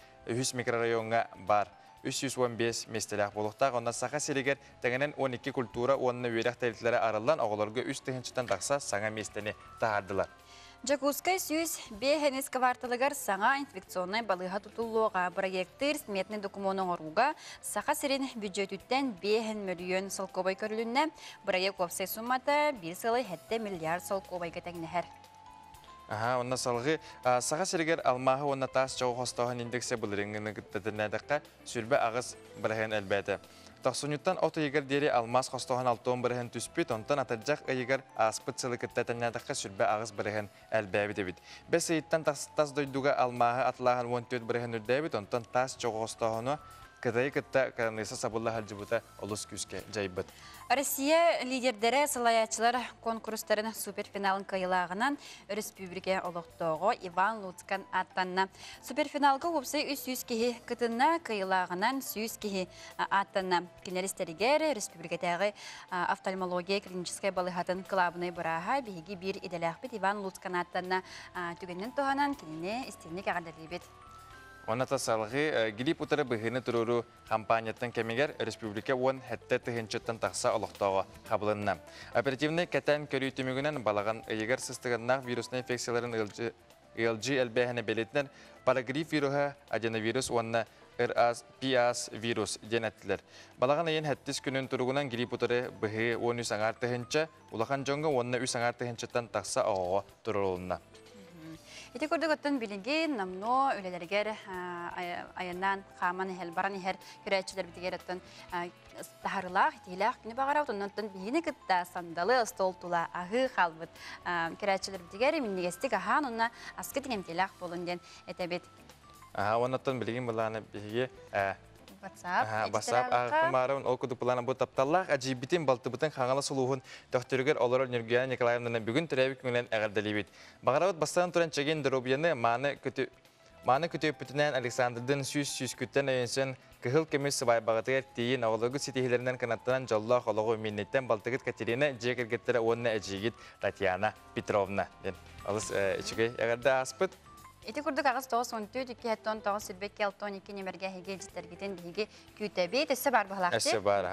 mikrorayonga bar. 315 местелях болуқтақ. Онна сақа серегер тәңінен 12 культура онны өйрек тәлітлері арылан оғыларға 3 тігіншітен тақса саңа местені тағардылар. Жакускай сүйіз бейхенес кварталыгар саңа инфекционный балыға тұтылуға проекттер сметный документың оруға сақа сирен бюджетүттен 5 миллион солковай көрілінне проект офсай суммата 1,7 миллиард солковай кәтәгінәхер. Онна салғы саға сирегер алмағы онна тас жоғы қостауын индексе бұлырыңыны күттәдірнәдіққа сүрбі ағыз бірген әлбәді. Тақсуnyuttan oto егер дері алмаз қостауын 6 бірген түспет, онтан атаджақ егер аспыт сылы күттәдірнәдіққа сүрбі ағыз бірген әлбәбі дебіт. Бәс eyттен тас дойдуға алмағы атылағын 14 бірген үрдәбіт, онтан тас жоғы қостауыны кытай кытта каранысы сабылла халжыбыта олыс күске жайбыт. Россия лидердері сылаячылар конкурстарын суперфиналын кайылағынан республика олықтоғы Иван Луцкан аттанна. Суперфиналға өпсей 300 кеге кытынна кайылағынан 100 кеге аттанна. Кинеристерігер республикатағы офтальмология клиническая балығатын клабыны бұраға бейгі бір иделяқпет Иван Луцкан аттанна түгеннен тоғанан кеніне істенік ағадалебет. Онната салғы гилип утары бұғыны тұруру компанияттың кемегер республика он хәтті түхенчеттен тақса олықтауға қабылынна. Оперативный кәтән көрі түмігінен балаған егер сыстығыннақ вирусный инфекцияларын LG әлбәхіне белетінен парагриф вируға аденовирус онына RS вирус ден әттілер. Балаған айын хәттіс күнін тұрғынан гилип утары бұғы 13 аңар түхенче, улақан жоңғы онына 3 аңар түхенчеттен тақса оғыға тұрылуына. Ити көрдік өттін білінген намно өлелергер айынан қаман әл баран әр көрәтшілер бітігер өттін тахарылақ, етейлақ күні бағара өттін өттін бейіні күтті сандалы стол тула ағы қалбыт көрәтшілер бітігер міннегестік ахан онына асқы теңемтейлақ болын ден әтәбет. Онаттан білген бұланы біге WhatsApp ағымарын оқыды планы бұл тапталлақ әжейбітен балтыбытын қаңалы сұлуғын доқтөрігер олар Нұргияна Николаевнаны бүгін түрәбік көңілен әғірдәлейбет. Бағарауыт бастан тұран чеген дұробияны маны күтөпітінен Александрдың сүйіс күттен өйінсен кығыл көмес сыбай бағытығыр тейін оғылығы сетихілерінен қанаттынан жаллақ олығы миннеттен балтығыт Катерина жекергеттері онына әжейгет Татьяна Петровна. Алыс ішіге әғірді аспыт. Ити күрдік ағыз 9-14, 2-10, 9-12, 6-12 немерге хеге жітергетін бігі күйтәбейт, әсі бар бағылақты? Әсі бар,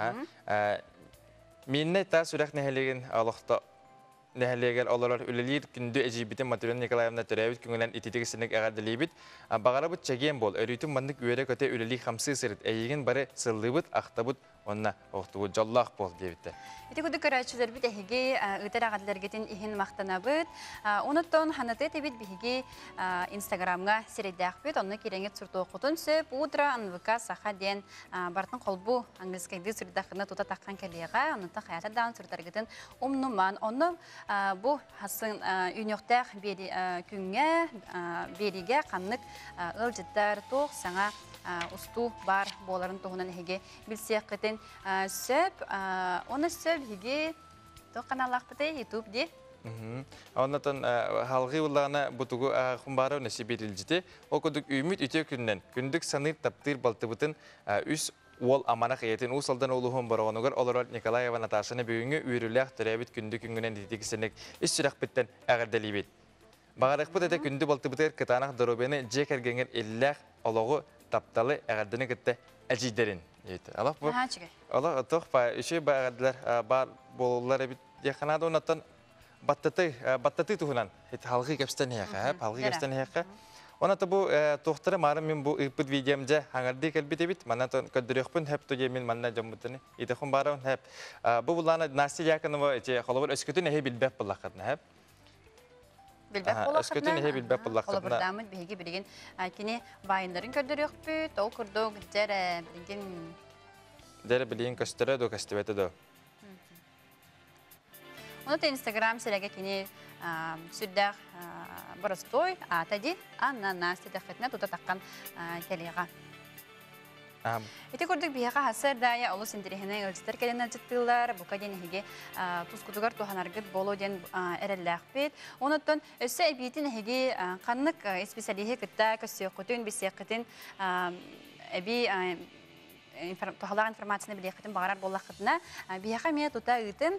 Менне та сүрәк нәхелеген алықты нәхелеген олар үлелер күнді әжейбетін Матрена Николаевна түрәбіт күңілен итетігісінік әғадылейбіт. Бағара бұд чәген бол, өрійтін мандық өрі көте үлелі қамсы сырыт, әйеген бары сыллыбыт, ақтабыт, онна оқтыбыт жоллақ бол дейбітті. Ити күрдік көрәтшілер біт әхеге ұтар ағадыларгетін ихін мақтанабыт. Оныттон ханаты тәбіт біхеге Инстаграмға середәқ біт, оны кереңет сұрты оқытын сөп, утра НВК сақа ден бартын қолбу аңғызкайды сұрдақына тұта таққан кәлеға, оныттан қаята даун сұртаргетін омнуман. Оны бұл хасын үйнеқтәқ күнге береге қанлық ұлжыттар тоқ саңа ұсту бар боларын тоғынан әхеге білсек қытын сөп, оны сөп әхеге тоқаналақ біті YouTube де. Оннатан халғы ұлағына бұтығы құмбары өнесі берілжіде, ол күндік үміт үте күннен, күндік саныр таптыр балтыбытын үс ол аманақ етін ұсалдан олуғын барағынығыр олар Николаева Наташаны бүгінгі үйріләқ түрәбіт күндік күнгінен детекісінік үс сүрақ біттен әғірдәлейбет. Бағарық бұт әті күнді балтыбытыр кытанақ дұробені жек әргенген елләқ олығы тапталы әғірдіні күтті әжейдерін. Алақ бұл? Алақ ұтық үші бағардылар бар болулар әбіт яқынады онаттан баттаты тұғынан халғы кәпістен еқі. Онаты бұл тоқтыры марым мен бұл ұйпыд видеомда аңырды кәлбет әбіт. Манатон көддіріқпін әп төге мен манна жамбытыны. Етіқын барауын әп. Бұл бұланы Насти Якынова қолабыр өскөтін әйе білбәп бұлаққадына әп. Өскөтін әйе білбәп бұлаққадына. Қолабырдамын бейге білген кене байындарын көддіріқпіт, ол күрдіғ дәрі білген... Дәрі білген көстірі дөу көстібеті дөу. Онаты Инстаграм сірәге кене сүрдәқ бұрыстой, атади, анна Насти дәқетіне тұта таққан кәлеға. Эти көрдік бияға хасыр дая олыс интерехіне өлістер кәлені жыттылар, бұқа денеге тұскутығар туғанарғыт болу ден әрелләқпет. Оныттан өсі әбейтін әге қанлық специалихе күтті көсі құтын, бесе құтын әбей тухалар информацияны билехтен багарар боллахтына бияха ме тута ытын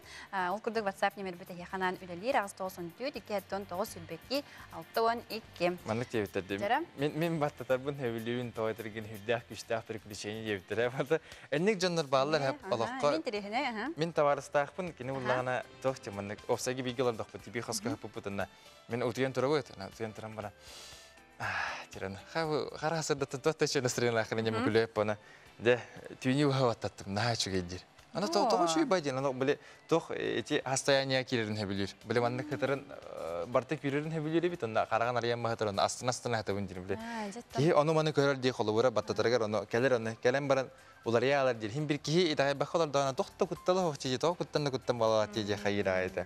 ол күрдүк WhatsApp номер бите яханан үлелер агыс 94 219 сүлбекки 612. Маннык тебитте. Мен баттатар бун хевилүүн тойтыргын хүддах күштах приключение тебиттер. Бата энник жоннор баалар хеп алакка. Мен терехне Мен таварыстахпын кине уллагана тохти маннык офсаги бигелер дохпу тиби хаска хаппутна. Мен утуян турабыт. Утуян турам бара. Тиран. Харасырда тоттачы настроение ахрыне мөкүлөп бана. Де түйни хаваттаттым наачугедир. Ана тоочуй бадин, ана биле тох эти состояние кирерин хебилер. Биле маннык кытырын бартык кирерин хебилер бит, анда караган арыян махатырын астына хатабын дир биле. Ки аны маны көрөр ди холобура баттатаргар аны келен баран улар яалар дир. Хим бир ки итагай бахалар дана тохта куттала хочи то куттан бала тиже хайра айта.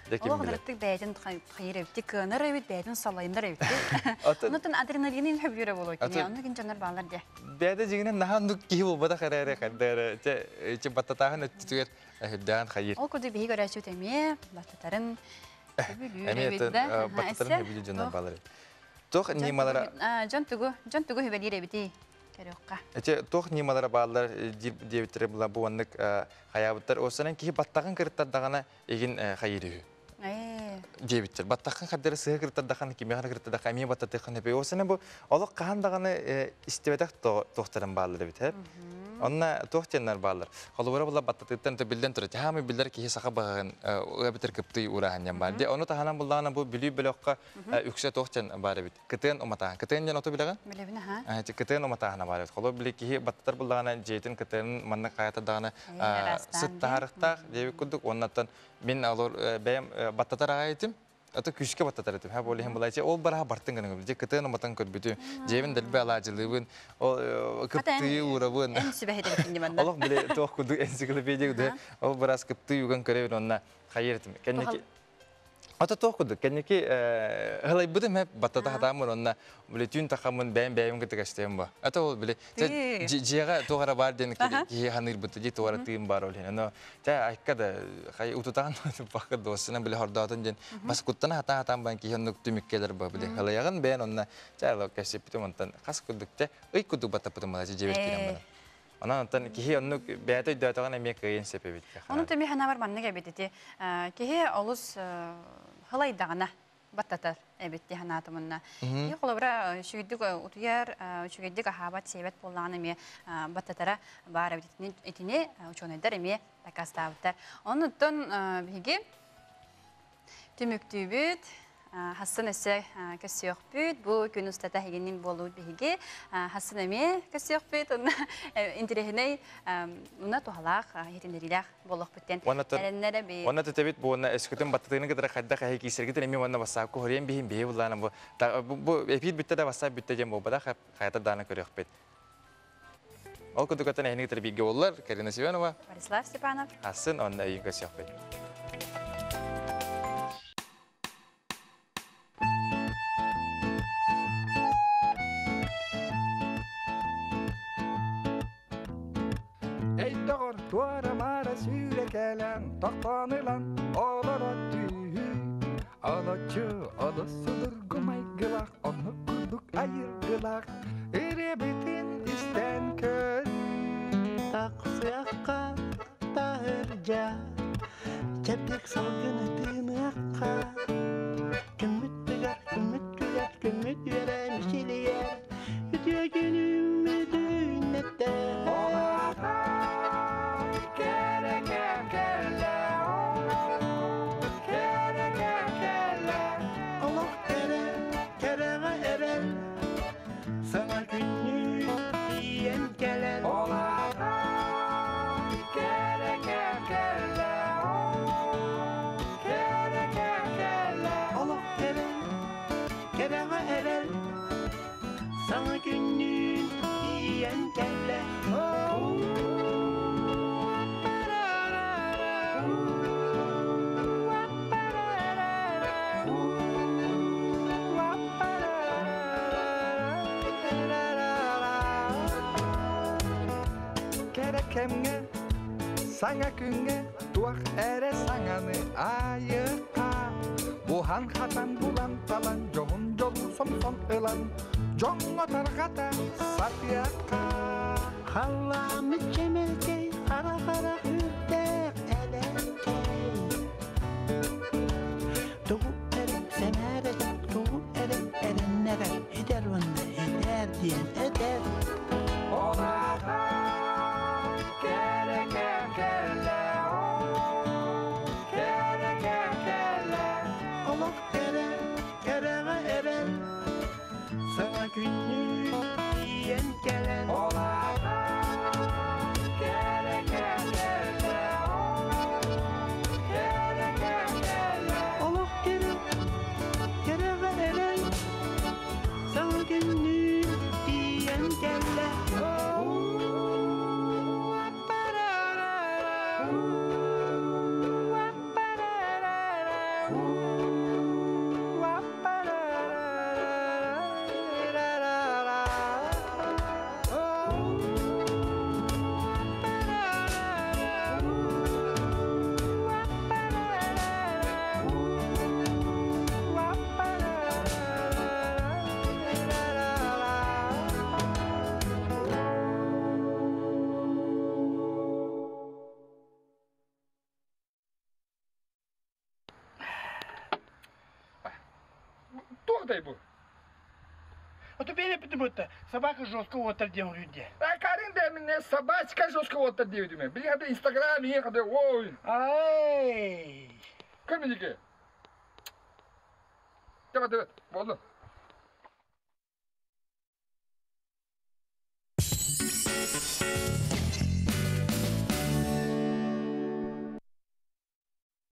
Ол қадырттық бәйден қайыр өтті, көнір өйт бәйден салайындар өйтті. Онытын адреналинин хөп жүрі болу өтіне, оны кен жанар бағалар де. Бәйді жегінен нағандық кейі бол бада қарайры қандары, че баттатағын өтті түгер өйдіған қайыр. Ол күрді бейгі көрәші өтеме, баттатарын өбілі өйді. Баттатарын өбілі жанар бағалар. Тоқ немалара... Жон түгі хөбелер өбіті. Тоқ немалара бағалар дебіттері бұла бұванлық қаябыттар. Осынан кейі баттағын кіріттардағына егін қайыры үй. Дебиттер. Баттаққан қаддары сығы кіріттардағаны, кемеғаны кіріттардағаны, әмей баттатықын өпей. Осынан бұл олық қағандағаны істебедақ тоқтарын бағалар өбіт. Онна тоқтеннар бағалар. Қолыбыра бұла баттатықтан білден тұрады. Хамы білдер кейі сақа бағаған өбітер күпті ұрағаннан бар. Оны тағанан бұлдағына бұл білі біліққа үксе тоқтен бар өбіт. Кітен оматаған. Кітен ден оты біліған? Білебіні, ха? Кітен оматағына бар өбіт. Қолы білі кейі баттатар бұлдағына жейтін кітенін манны қаятадағына сыттағарықтақ дейбі күдік. Оннаттан мен алыр бәйім баттатар ағайтым. Ата күшке баттатар етім. Ха болы хем бұлайча ол бара бартын гана көбілде. Кітен оматан көрбітім. Жебін дәлбі алажылыбын. Күпті ұрабын. Олық біле тоқ күдік энциклопедия күді. Ол барас күпті үгін көребін онына қайыр етім. Ата тоқ күдік. Кәнеке ғылай бұдым әп баттата хатамын онына біле түйін тақамын бәйім күтік әштейім ба. Ата ол біле жеға тоғара бар дені кейі ханыр бұты де тоғара түйін бар олен. Ано айққада қай ұтутаған бақы досына біле хордатын ден бас күттіні хатам бән кейі онны түміккелер ба біле. Ғылайағын бәйін онына жайлы кәсіп бітім онтан қас күдікте ұй күдік баттап бұтым бала жебет келем бана. Онан кейі онны бәйті өйдәтіған әмек қиын сепе бітті. Оның төме хана бар манны кәбететі. Кейі олыс халайдағына баттатар әбетті ханатымынна. Ей қолабыра шүйдік ұтуяр, шүйдік ахабат сейбет болағаны ме баттатара бар әбетіне учонайдар әме такастауыттар. Оның ұттын бігі түміктүй бүт, Хассан әсі көсіоқ бүт, бұл күн ұстата хегенін болуы бігі. Хассан әме көсіоқ бүт, интерехіней ұна туғалақ, етіндерілақ болуқ бүттен. Оны түтәбет бұны әскөтін баттатығыны кедірі қайда қайы кейсергедір әме оны басап көғырен бейін бейі бұланы бұл. Әпейт бүтті де басап бүтті дем бұл бұда қайта даны көрек бет. Ол күдікөттен әйіні кедірі бейге олар, Карина Сивенова, Борислав Степанов, Хассан, оны әйін көсіоқ бет. Tuara mara sürəkələn, taxtanılan, olara tüyü. Anacı, alasıdır qımaygılaq, onu qurduk ayırgılaq. Erebetin isten kör. Taqsıyaqqa, tahırca, çəplik salgın etimiqqa. Kümmüt bügar, kümmüt gülər, kümmüt verən işiliyər. Üdüyor günümü düğünette. Kemge, sana künge, tuak ere sanganı ayıka. Buhan hatan bulan talan, jomun jomu som som elan. жоңго таргата сапияка Халламы чемелкей, қара-қара үрдек әленкей. Туғу әріп сәмәрет, туғу әріп әріннәгәр, едер онны, едер дейін, едер. Олаға кере-кер-келе, кере-кер-келе. Олық кәрі, кәріға әрін, саңа күнні дейін кәлін. Олаға кере-кер-келе, кере-кер-келе. Олық кәрі, кәріға әрін, саңа күнні дейін кәлін. Тоқтай бұл. Это бери потому собака жестко отыр дем үйде. Карин де мене собачка жестко отыр дейді мен. Бір қады Инстаграм, ең қады ой. Ай. Кім менеке? Давай, болды.